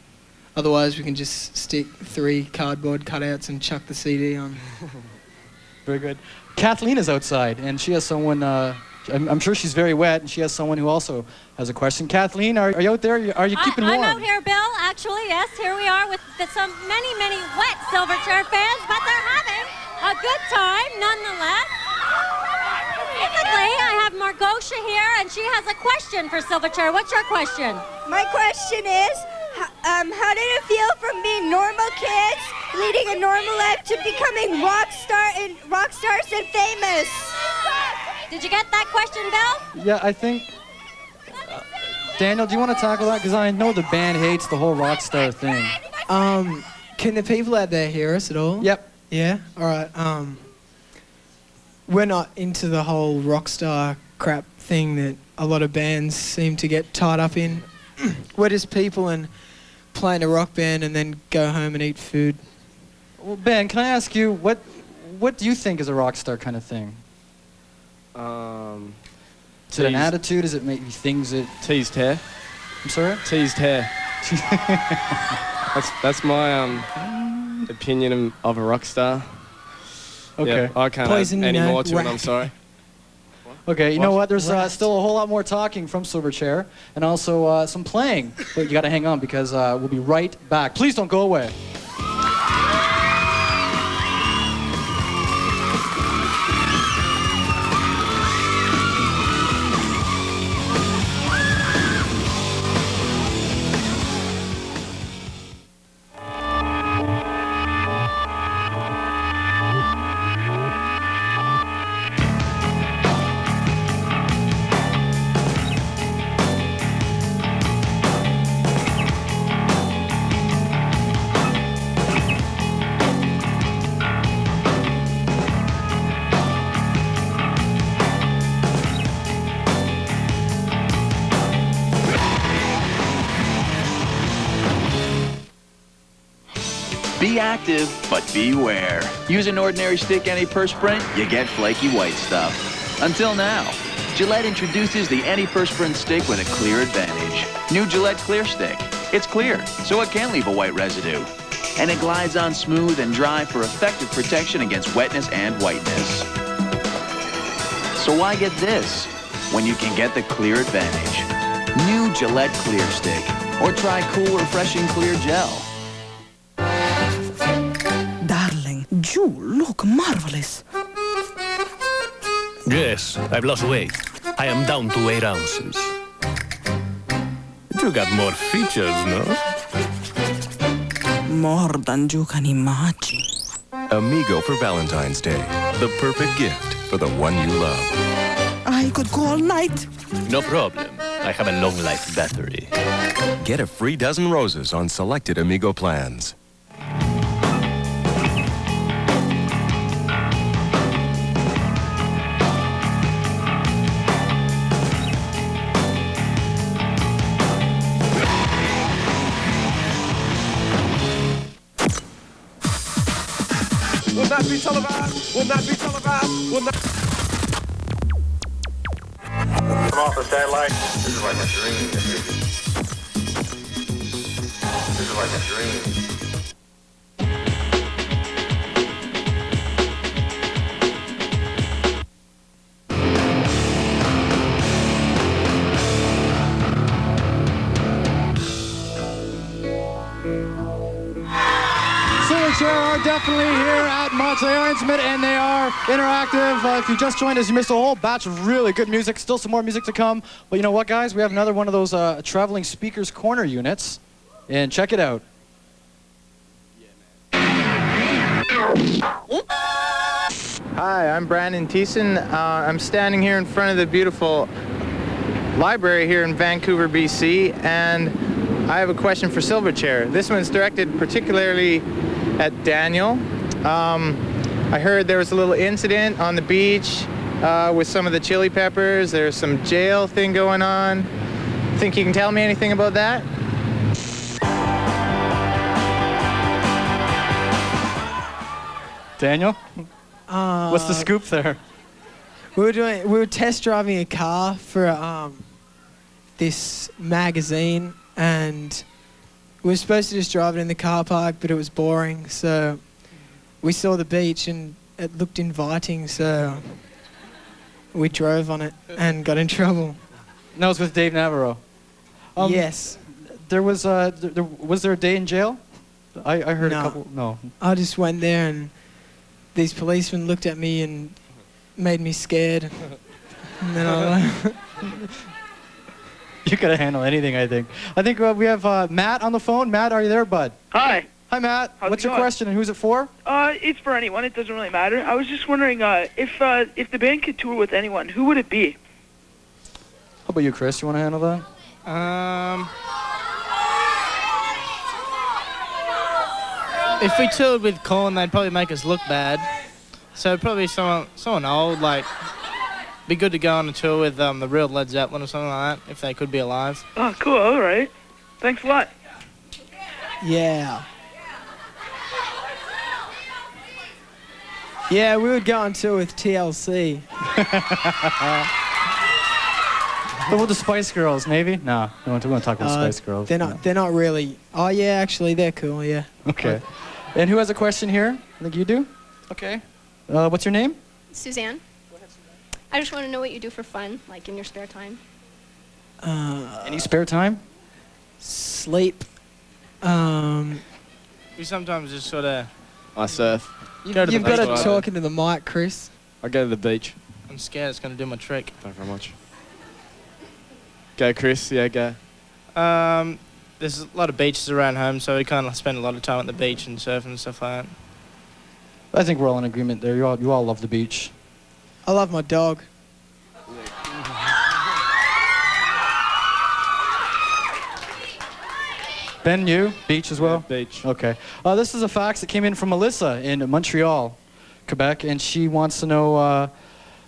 Otherwise, we can just stick 3 cardboard cutouts and chuck the CD on. Very good. Kathleen is outside, and she has someone. I'm sure she's very wet, and she has someone who also has a question. Kathleen, are you out there? Are you keeping warm? I'm out here, Bill. Actually, yes, here we are with some many wet Silverchair fans, but they're having a good time nonetheless. Specifically, I have Margosha here, and she has a question for Silverchair. What's your question? My question is, how did it feel from being normal kids leading a normal life to becoming rock stars and famous. Did you get that question, Bill? Yeah, I think... Daniel, do you want to tackle that? Because I know the band hates the whole rock star thing. Can the people out there hear us at all? Yep. Yeah? All right. We're not into the whole rock star crap thing that a lot of bands seem to get tied up in. We're just people and play in a rock band and then go home and eat food. Well, Ben, can I ask you, what do you think is a rock star kind of thing? Is it an attitude? Is it maybe things that... Teased hair. I'm sorry? Teased hair. That's my opinion of a rock star. Okay. Yeah, I can't add any more to it, I'm sorry. Okay, you know what? There's still a whole lot more talking from Silverchair and also some playing. But you got to hang on because we'll be right back. Please don't go away. Be active, but beware. Use an ordinary stick antiperspirant, you get flaky white stuff. Until now, Gillette introduces the antiperspirant stick with a clear advantage. New Gillette Clear Stick. It's clear, so it can leave a white residue. And it glides on smooth and dry for effective protection against wetness and whiteness. So why get this when you can get the clear advantage? New Gillette Clear Stick. Or try cool, refreshing clear gel. Darling, you look marvelous. Yes, I've lost weight. I am down to 8 ounces. You got more features, no? More than you can imagine. Amigo for Valentine's Day. The perfect gift for the one you love. I could go all night. No problem. I have a long life battery. Get a free dozen roses on selected Amigo plans. Will not be televised. Will not be televised. Will not. I'm off the satellite. This is like a dream. This is like a dream. Silverchair are definitely here at March. They are intimate and they are interactive. If you just joined us, you missed a whole batch of really good music. Still some more music to come. But you know what, guys? We have another one of those traveling speakers corner units. And check it out. Hi, I'm Brandon Thiessen. I'm standing here in front of the beautiful library here in Vancouver, BC, and I have a question for Silverchair. This one's directed particularly at Daniel. I heard there was a little incident on the beach with some of the Chili Peppers. There's some jail thing going on. Think you can tell me anything about that? Daniel? What's the scoop there? We were test driving a car for this magazine, and we were supposed to just drive it in the car park, but it was boring, so we saw the beach and it looked inviting, so we drove on it and got in trouble. And that was with Dave Navarro. Yes. There was was there a day in jail? I heard No. a couple. No. I just went there and these policemen looked at me and made me scared. And then I You could handle anything, I think. I think we have Matt on the phone. Matt, are you there, bud? Hi. Hi, Matt. How's What's it your going? question and who's it for? It's for anyone. It doesn't really matter. I was just wondering if the band could tour with anyone, who would it be? How about you, Chris? You want to handle that? If we toured with Korn, they'd probably make us look bad. So probably someone old, like, be good to go on a tour with the real Led Zeppelin or something like that, if they could be alive. Oh, cool. All right. Thanks a lot. Yeah. Yeah, we would go on tour with TLC. What about the Spice Girls, maybe? No, we want to talk about Spice Girls. They're not. They're not really. Oh yeah, actually, they're cool. Yeah. Okay. And who has a question here? I think you do. Okay. What's your name? Suzanne. I just want to know what you do for fun, like in your spare time. Any spare time? Sleep. We sometimes just sort of... I surf. You've got to talk into the mic, Chris. I go to the beach. I'm scared it's going to do my trick. Thank you very much. Go, Chris. Yeah, go. There's a lot of beaches around home, so we kind of spend a lot of time at the beach and surfing and stuff like that. I think we're all in agreement there. You all love the beach. I love my dog. Ben, you? Beach as well? Yeah, beach. Okay. This is a fax that came in from Melissa in Montreal, Quebec, and she wants to know,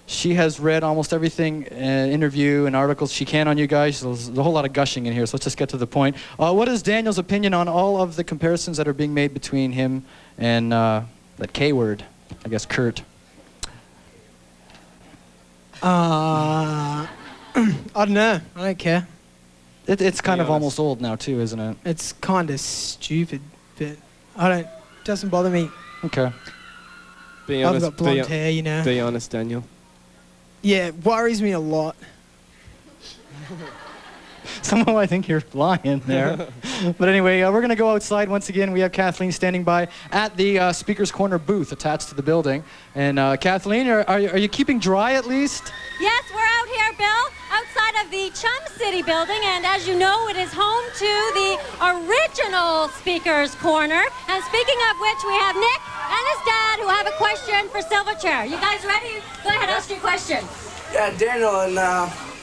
she has read almost everything, interview and articles she can on you guys. There's a whole lot of gushing in here, so let's just get to the point. What is Daniel's opinion on all of the comparisons that are being made between him and that K word, I guess, Kurt? I don't know. I don't care. It's kind of almost old now too, isn't it? It's kind of stupid, but I don't. Doesn't bother me. Okay. Be I've honest. got blonde hair, you know. Be honest, Daniel. Yeah, it worries me a lot. Somehow I think you're lying there. But anyway, we're going to go outside once again. We have Kathleen standing by at the Speaker's Corner booth attached to the building. And Kathleen, are you keeping dry at least? Yes, we're out here, Bill, outside of the Chum City building. And as you know, it is home to the original Speaker's Corner. And speaking of which, we have Nick and his dad who have a question for Silverchair. You guys ready? Go ahead, ask your question. Yeah, Daniel and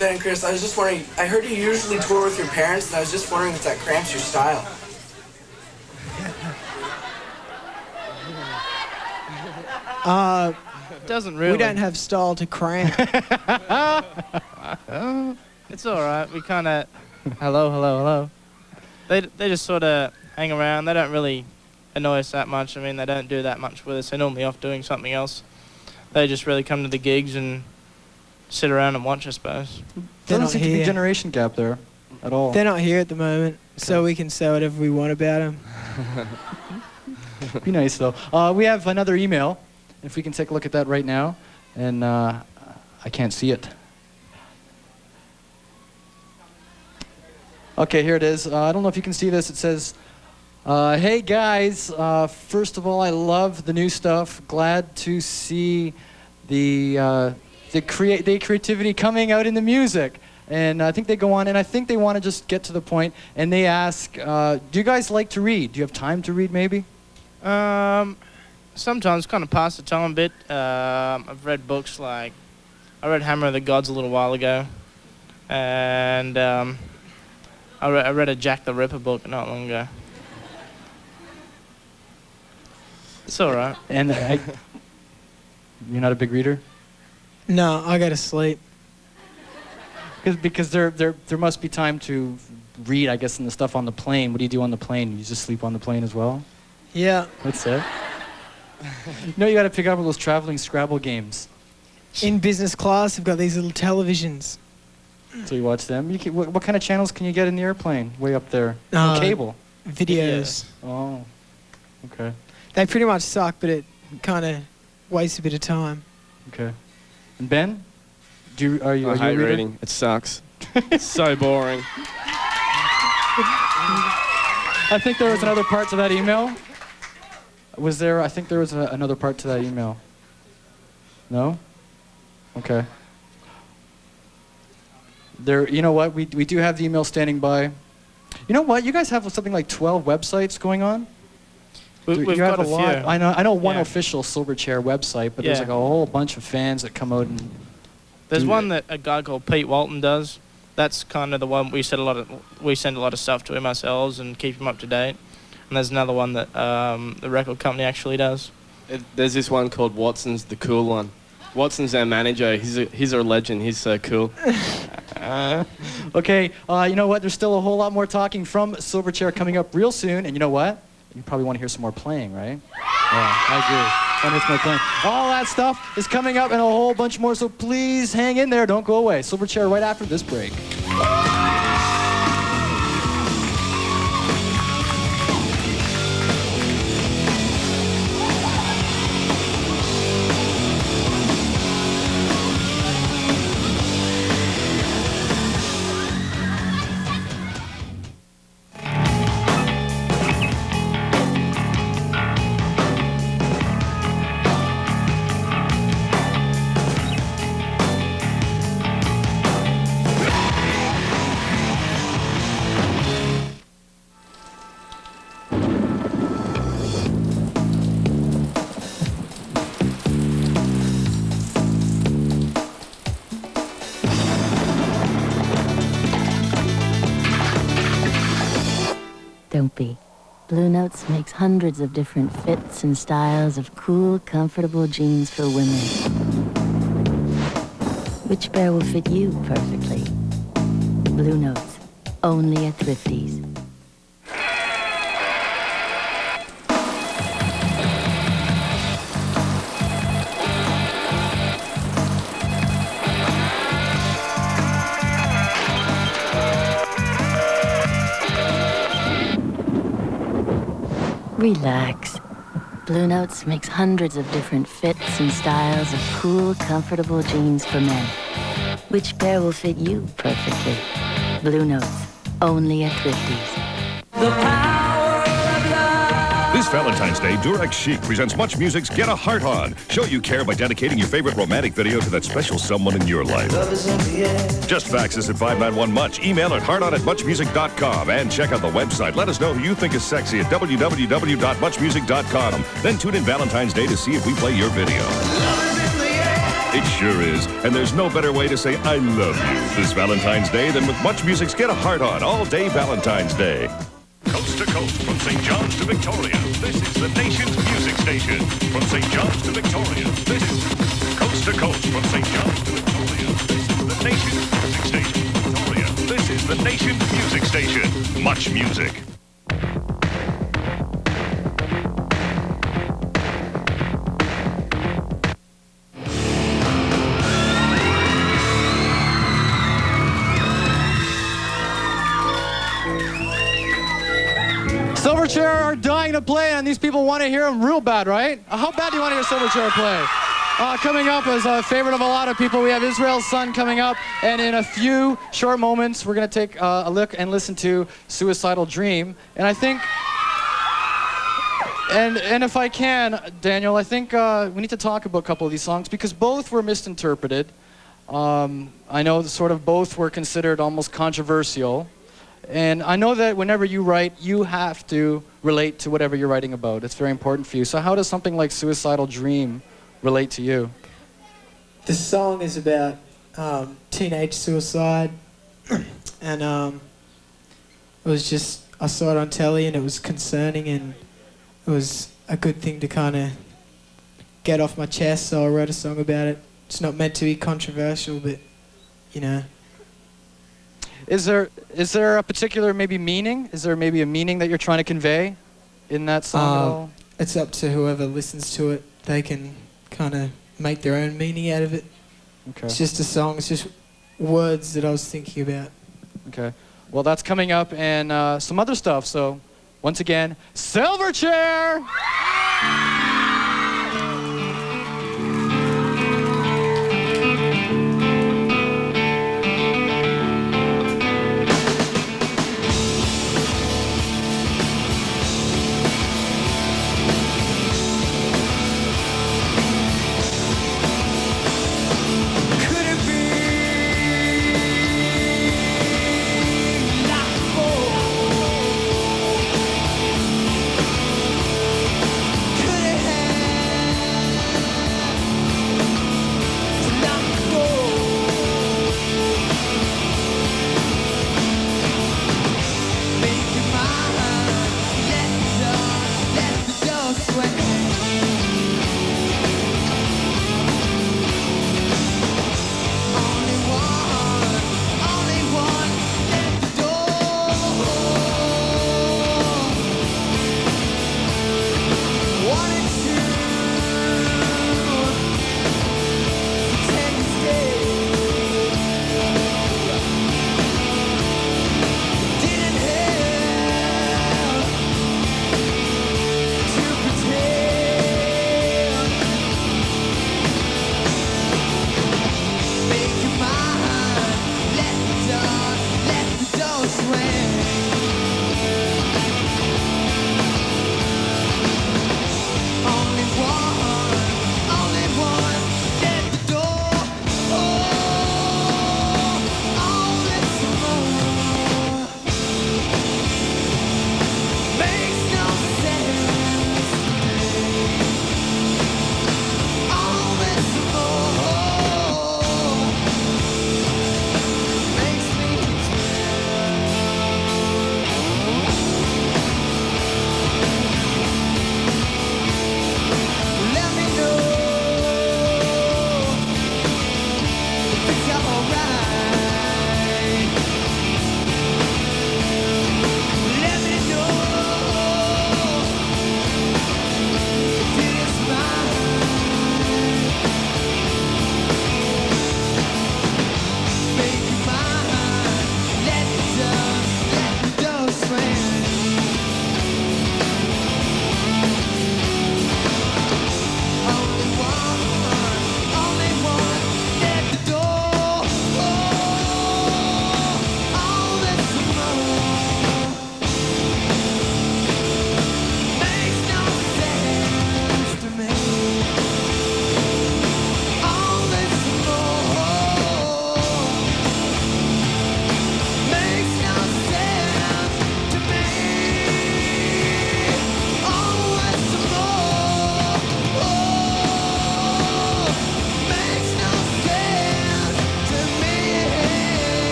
Ben and Chris, I was just wondering, I heard you usually tour with your parents, and I was just wondering if that cramps your style. Doesn't really. We don't have style to cramp. It's all right. We kind of... hello. They just sort of hang around. They don't really annoy us that much. I mean, they don't do that much with us. They're normally off doing something else. They just really come to the gigs and sit around and watch, I suppose. Doesn't seem to be a generation gap there at all. They're not here at the moment, so we can say whatever we want about them. Be nice, though. We have another email, if we can take a look at that right now. And I can't see it. Okay, here it is. I don't know if you can see this. It says, hey, guys. First of all, I love the new stuff. Glad to see the creativity coming out in the music. And I think they go on, and I think they want to just get to the point, and they ask, do you guys like to read? Do you have time to read, maybe? Sometimes kind of pass the time a bit. I've read books like... I read Hammer of the Gods a little while ago. And I read a Jack the Ripper book not long ago. It's all right. And you're not a big reader? No, I go to sleep. Because there must be time to read, I guess, in the stuff on the plane. What do you do on the plane? You just sleep on the plane as well? Yeah. That's it? No, you got to pick up those traveling Scrabble games. In business class, we've got these little televisions. So you watch them? What kind of channels can you get in the airplane way up there? Cable? Videos. Oh, okay. They pretty much suck, but it kind of wastes a bit of time. Okay. And Ben? Are you I hate a reader? reading. It sucks. It's so boring. I think there was another part to that email. Was there? I think there was another part to that email. No? Okay. You know what? We do have the email standing by. You know what? You guys have something like 12 websites going on? We've you got have a a lot. few. I know one Yeah. official Silverchair website, but there's Yeah. like a whole bunch of fans that come out and. There's do one that a guy called Pete Walton does. That's kind of the one we send a lot of stuff to him ourselves and keep him up to date. And there's another one that the record company actually does. There's this one called Watson's the Cool One. Watson's our manager. He's a legend. He's so cool. Okay, you know what? There's still a whole lot more talking from Silverchair coming up real soon. And you know what? You probably want to hear some more playing, right? Yeah, I agree. Want to hear some more playing. All that stuff is coming up and a whole bunch more, so please hang in there. Don't go away. Silverchair right after this break. Don't be. Blue Notes makes hundreds of different fits and styles of cool, comfortable jeans for women. Which pair will fit you perfectly? Blue Notes, only at Thrifties. Relax. Blue Notes makes hundreds of different fits and styles of cool, comfortable jeans for men. Which pair will fit you perfectly? Blue Notes, only at Thrifties. This Valentine's Day, Durex Chic presents Much Music's Get a Heart On. Show you care by dedicating your favorite romantic video to that special someone in your life. Just fax us at 591-MUCH, email at hearton@muchmusic.com, and check out the website. Let us know who you think is sexy at www.muchmusic.com. Then tune in Valentine's Day to see if we play your video. It sure is, and there's no better way to say I love you this Valentine's Day than with Much Music's Get a Heart On all day Valentine's Day. Coast to coast, from St. John's to Victoria, this is the nation's music station. From St. John's to Victoria, this is Coast to coast, from St. John's to Victoria, this is the nation's music station. Victoria, this is the nation's music station. Much Music. Silverchair are dying to play, and these people want to hear them real bad, right? How bad do you want to hear Silverchair play? Coming up as a favorite of a lot of people, we have Israel's Son coming up, and in a few short moments, we're going to take a look and listen to Suicidal Dream. And I think, and if I can, Daniel, I think we need to talk about a couple of these songs because both were misinterpreted. I know sort of both were considered almost controversial. And I know that whenever you write, you have to relate to whatever you're writing about. It's very important for you. So how does something like Suicidal Dream relate to you? The song is about teenage suicide. And it was just, I saw it on telly and it was concerning and it was a good thing to kind of get off my chest, so I wrote a song about it. It's not meant to be controversial, but, you know. Is there a particular maybe meaning? Is there maybe a meaning that you're trying to convey in that song at all? It's up to whoever listens to it. They can kind of make their own meaning out of it. Okay. It's just a song. It's just words that I was thinking about. Okay. Well, that's coming up and some other stuff. So, once again, Silverchair!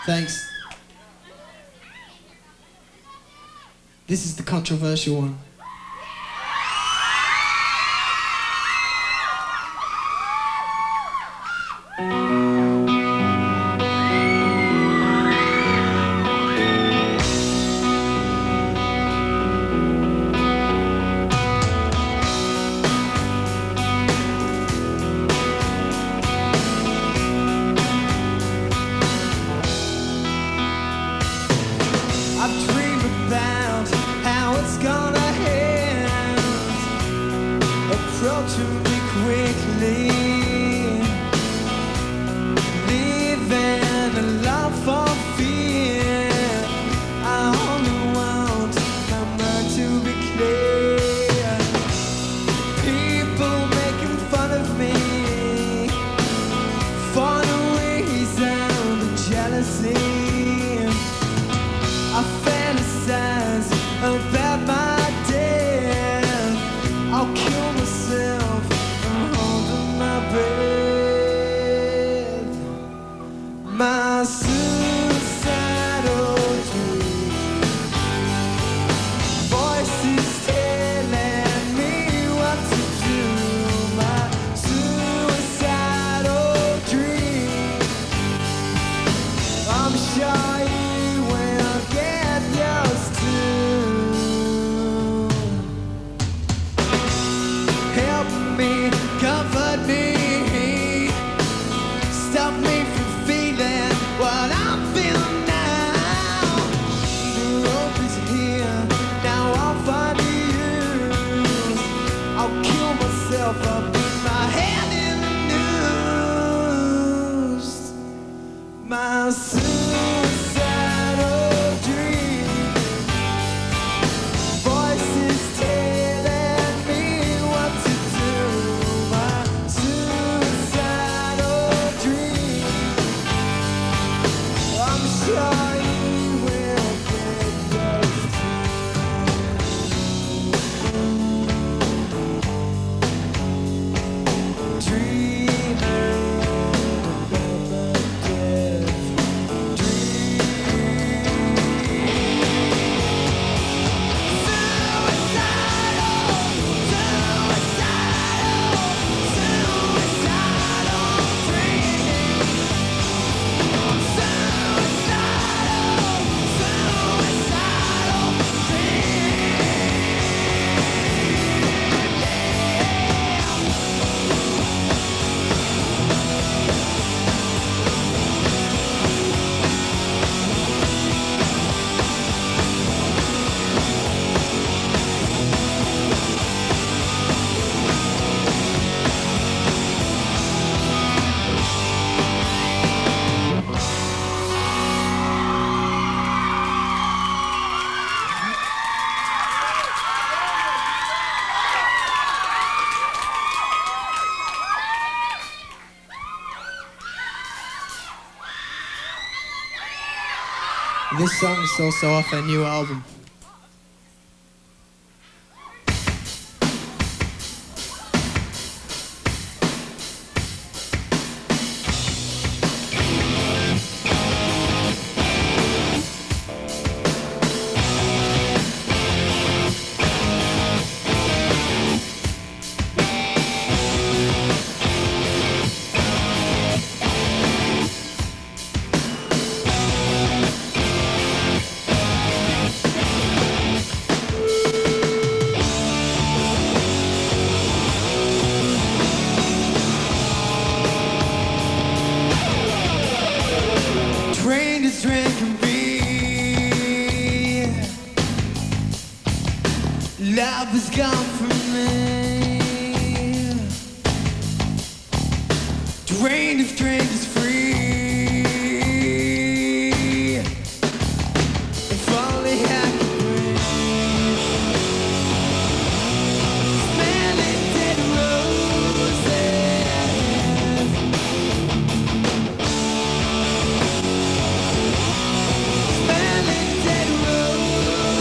Thanks. This is the controversial one. I've dreamed about how it's gonna end, approaching me quickly, leaving a love for fear. I only want my mind to be clear. People making fun of me for the reason of jealousy. I fantasize about my death. I'll kill myself and hold my breath. My suicidal dream. Voices telling me what to do. My suicidal dream. I'm sure you will get yours too. Help me, comfort me, stop me from feeling what I'm feeling now. The rope is here, now I'll find you. I'll kill myself, I'll put my hand in the noose. My suicidal dream. Voices telling me what to do. My suicidal dream. I'm sure you will get yours too. Dreaming about my death. This song is also off their new album. Trained as train can be. Love is gone from me. Drained if drained is free. If only I could breathe. Smelling dead roses. Smelling dead roses.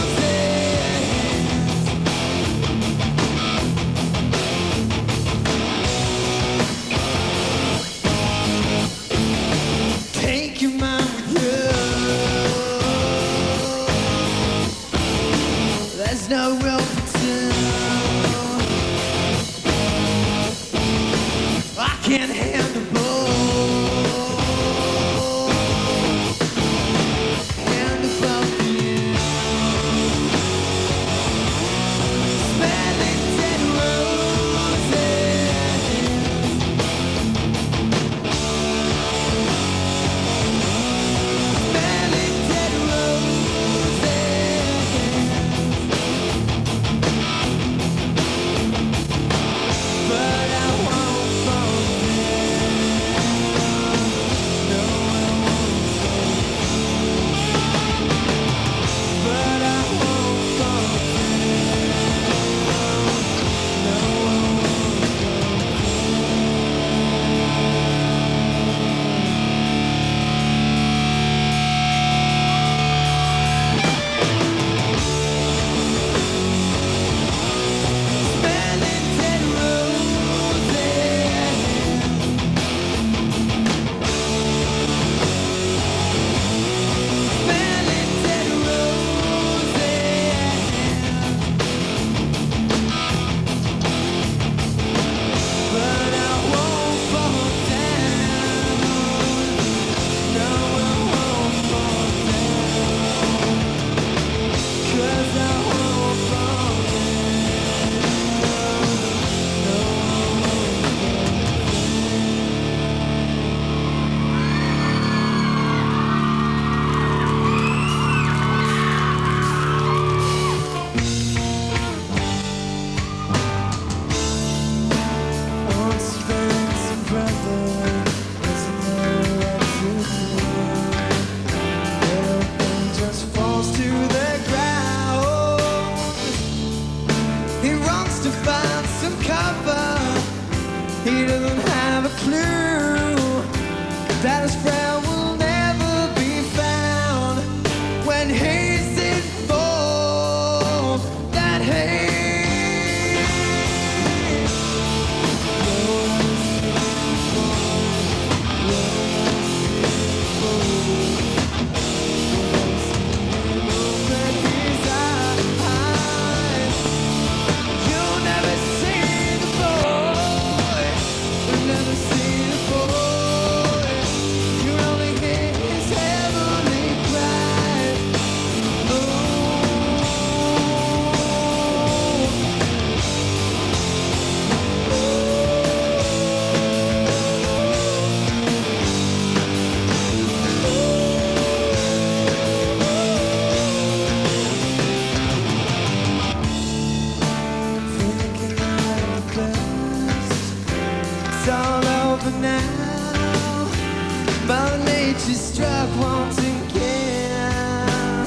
once again.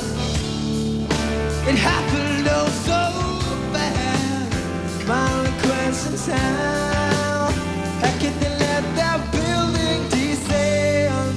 It happened oh so fast. My request in town. How could they let that building descend?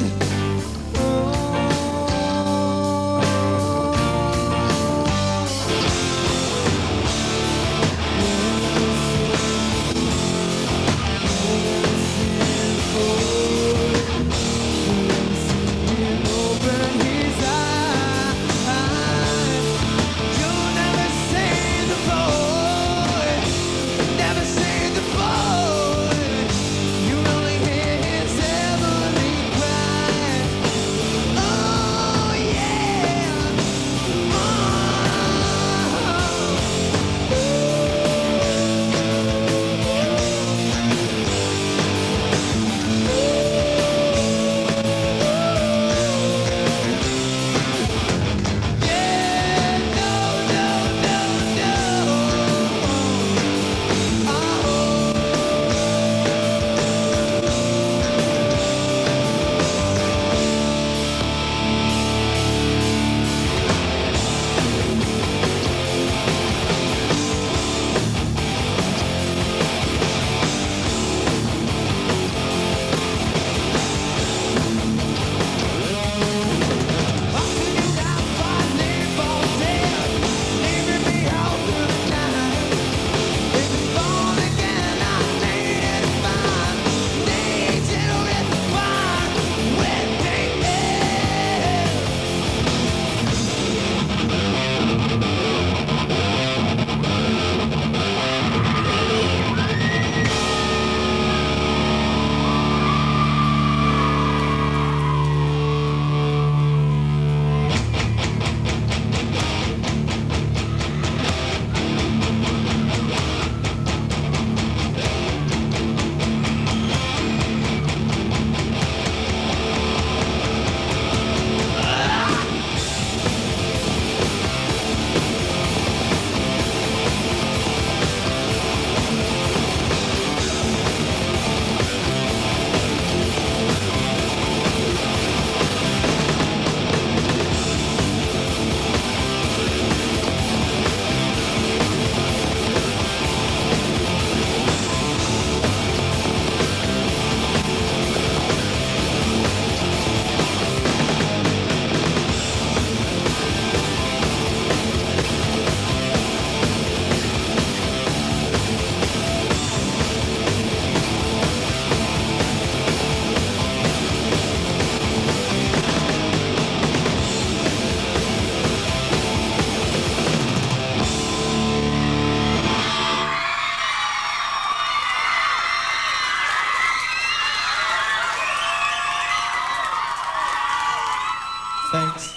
Thanks.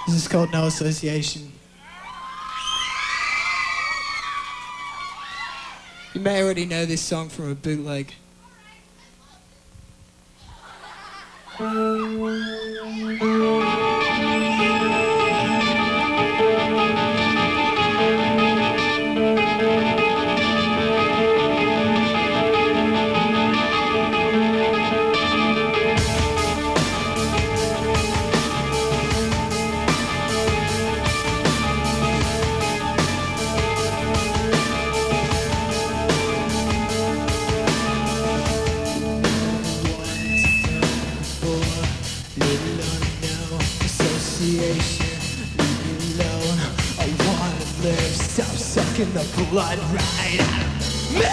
This is called No Association. You may already know this song from a bootleg. Stop sucking the blood right out of me.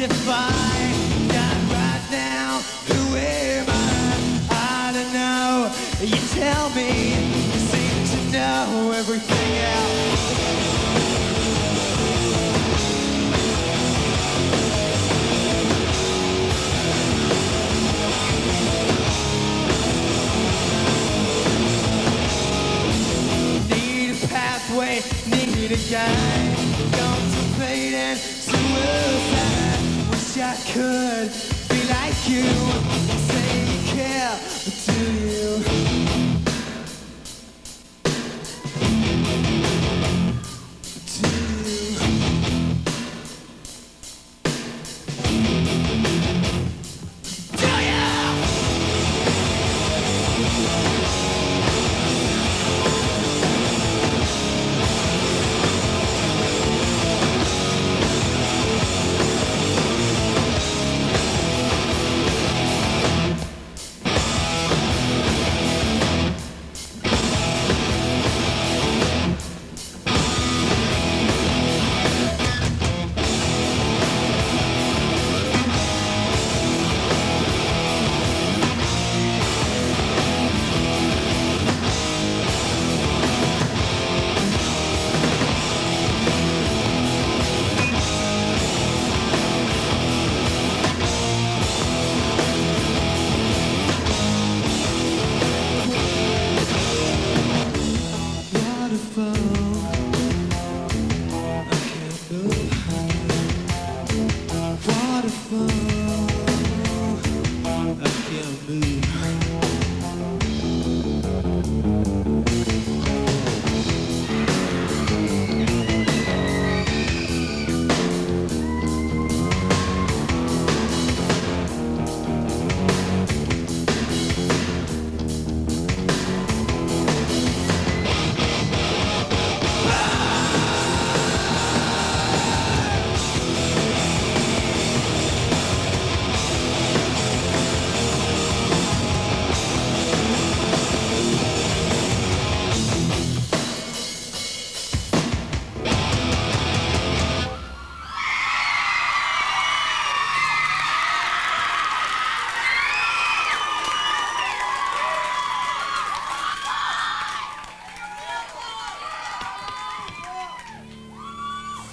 If I died right now, who am I don't know. You tell me, you seem to know everything else. meet again. Contemplating suicide. Wish I could be like you. Say you care, but do you?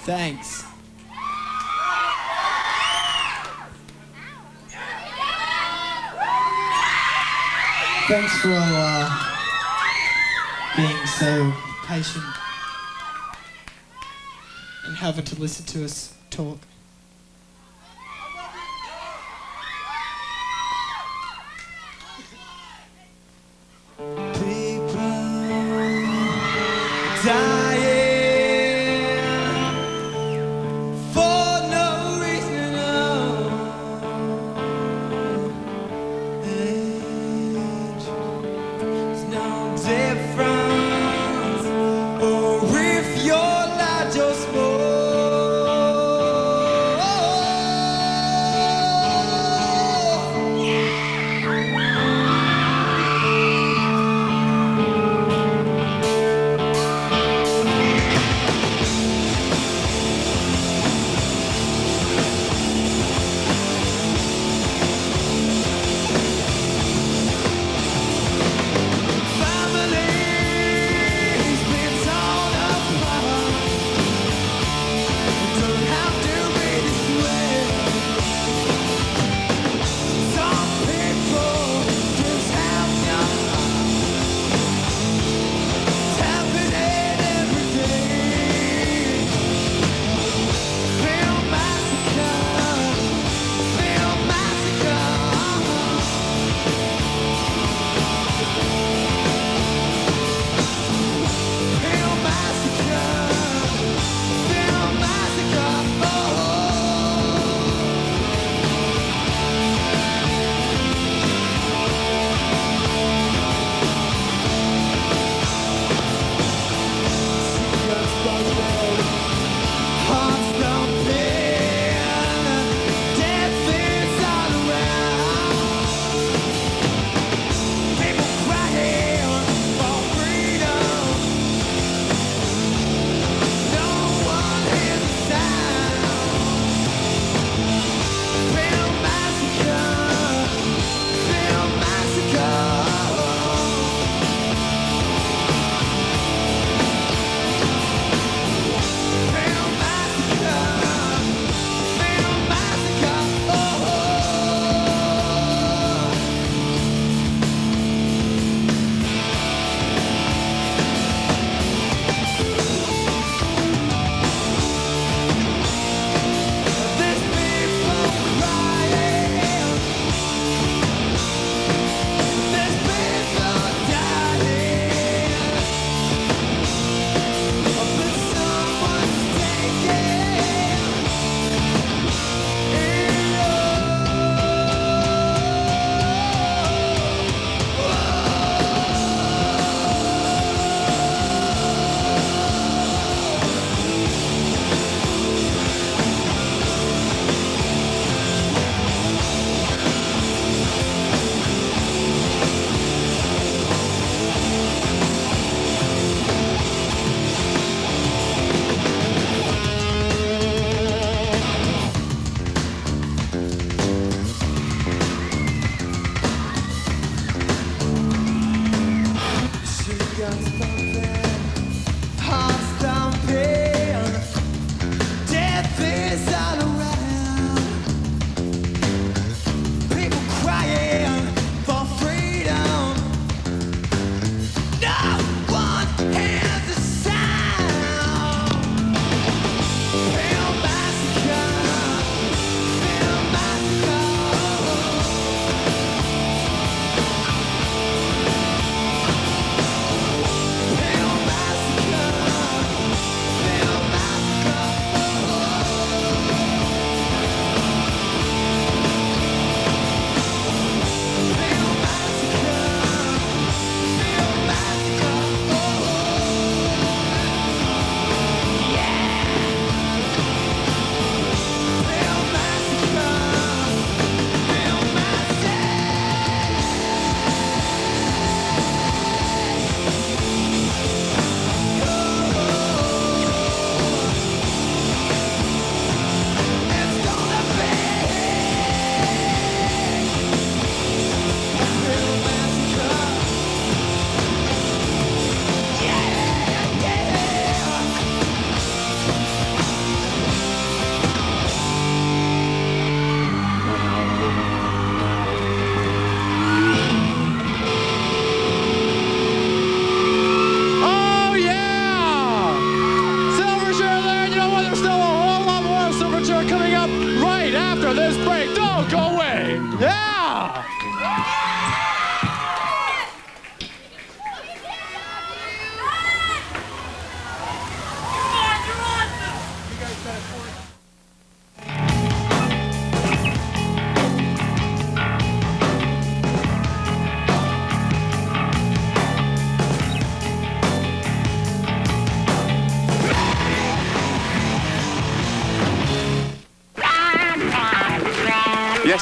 Thanks. Thanks for all being so patient and having to listen to us talk. Difference, or if you're large or small.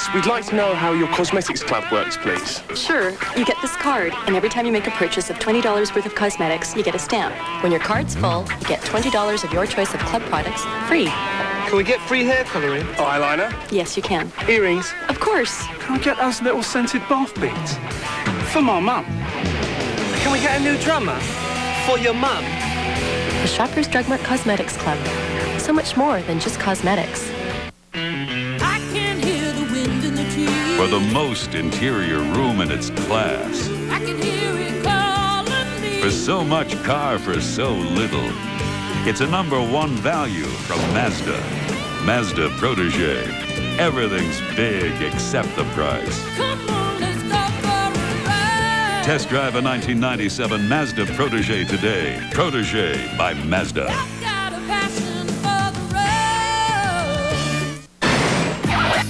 Yes, we'd like to know how your cosmetics club works, please. Sure. You get this card, and every time you make a purchase of $20 worth of cosmetics, you get a stamp. When your card's full, you get $20 of your choice of club products free. Can we get free hair colouring? Eyeliner? Yes, you can. Earrings? Of course. Can I get those little scented bath beads? For my mum. Can we get a new drummer? For your mum? The Shoppers Drug Mart Cosmetics Club. So much more than just cosmetics. For the most interior room in its class. I can hear it calling me. For so much car for so little. It's a #1 value from Mazda. Mazda Protégé. Everything's big except the price. Come on, let's go for a ride. Test drive a 1997 Mazda Protégé today. Protégé by Mazda. Got a passion for the road.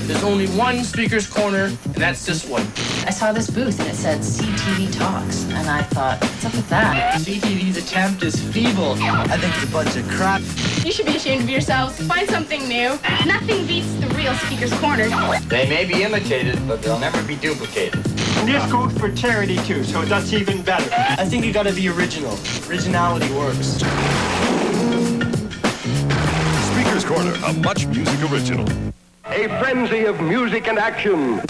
There's only one speaker's corner, and that's this one. I saw this booth and it said CTV Talks, and I thought, what's up with that? CTV's attempt is feeble. I think it's a bunch of crap. You should be ashamed of yourselves. Find something new. Nothing beats the real Speaker's Corner. They may be imitated, but they'll never be duplicated. And this goes for charity too, so that's even better. I think you gotta be original. Originality works. Speaker's Corner, a Much Music original. A frenzy of music and action.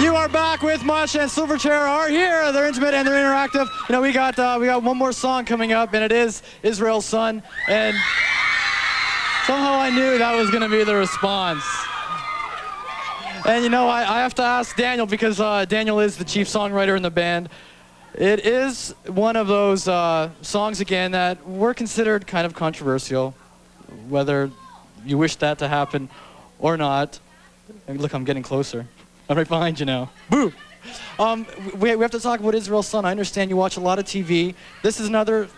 You are back with Much, and Silverchair are here. They're intimate and they're interactive. You know, we got one more song coming up, and it is Israel's Son. And somehow I knew that was going to be the response. And you know, I have to ask Daniel, because Daniel is the chief songwriter in the band. It is one of those songs again that were considered kind of controversial, whether you wish that to happen or not. And look, I'm getting closer. I'm right behind you now. Boo! We have to talk about Israel's Son. I understand you watch a lot of TV. This is another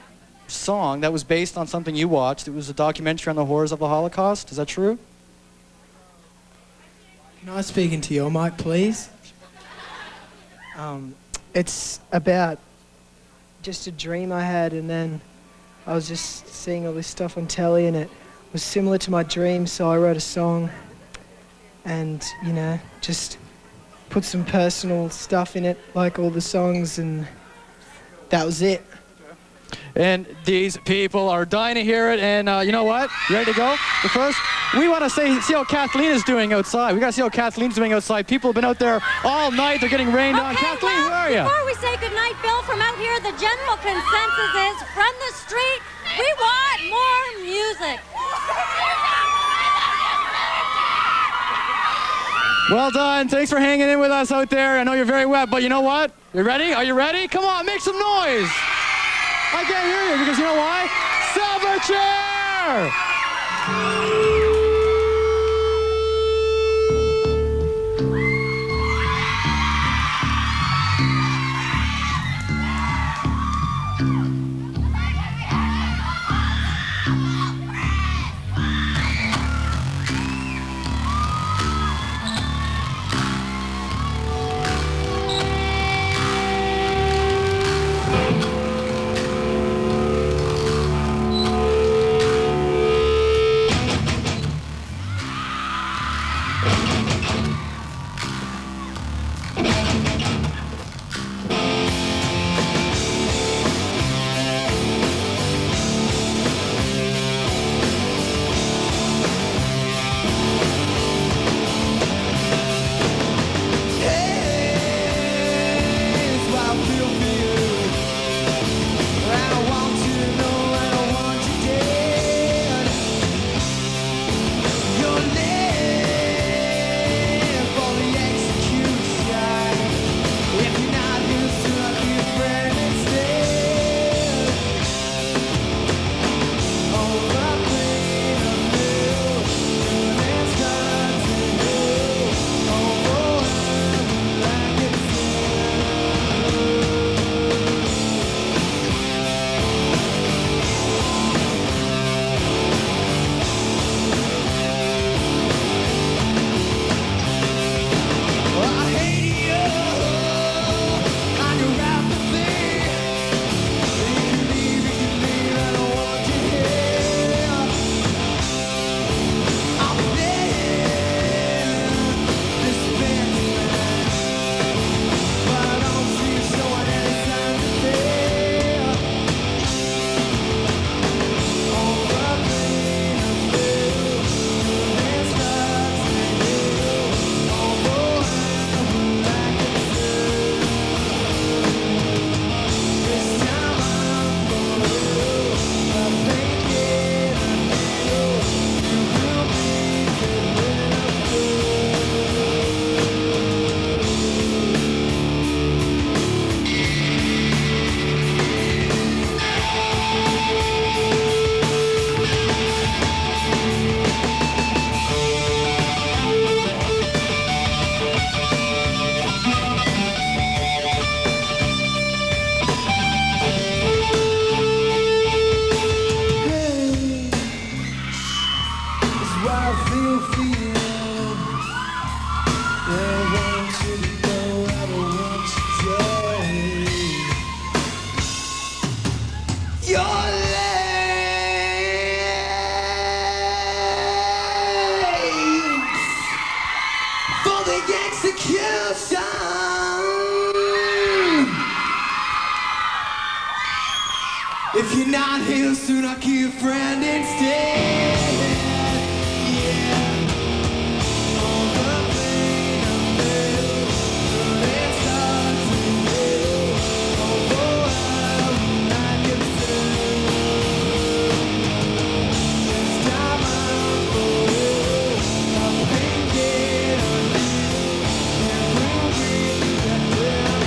song that was based on something you watched. It was a documentary on the horrors of the Holocaust. Is that true? Can I speak into your mic, please? It's about just a dream I had, and then I was just seeing all this stuff on telly, and it was similar to my dream, so I wrote a song and, you know, just put some personal stuff in it, like all the songs, and that was it. And these people are dying to hear it, and you know what? You ready to go? But first, we want to see how Kathleen is doing outside. We got to see how Kathleen's doing outside. People have been out there all night. They're getting rained on. Kathleen, well, where are you? Before we say goodnight, Bill, from out here, the general consensus is, from the street, we want more music. Well done. Thanks for hanging in with us out there. I know you're very wet, but you know what? You ready? Are you ready? Come on, make some noise. I can't hear you because you know why? Silverchair! If you're not here soon, I'll kill a friend instead. Yeah. All the pain I felt, it starts to heal. Although I can say, this time I'm for real. My pain get unreal, and we'll be that damn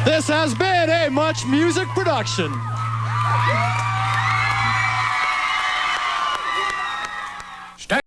This has been a Much Music production.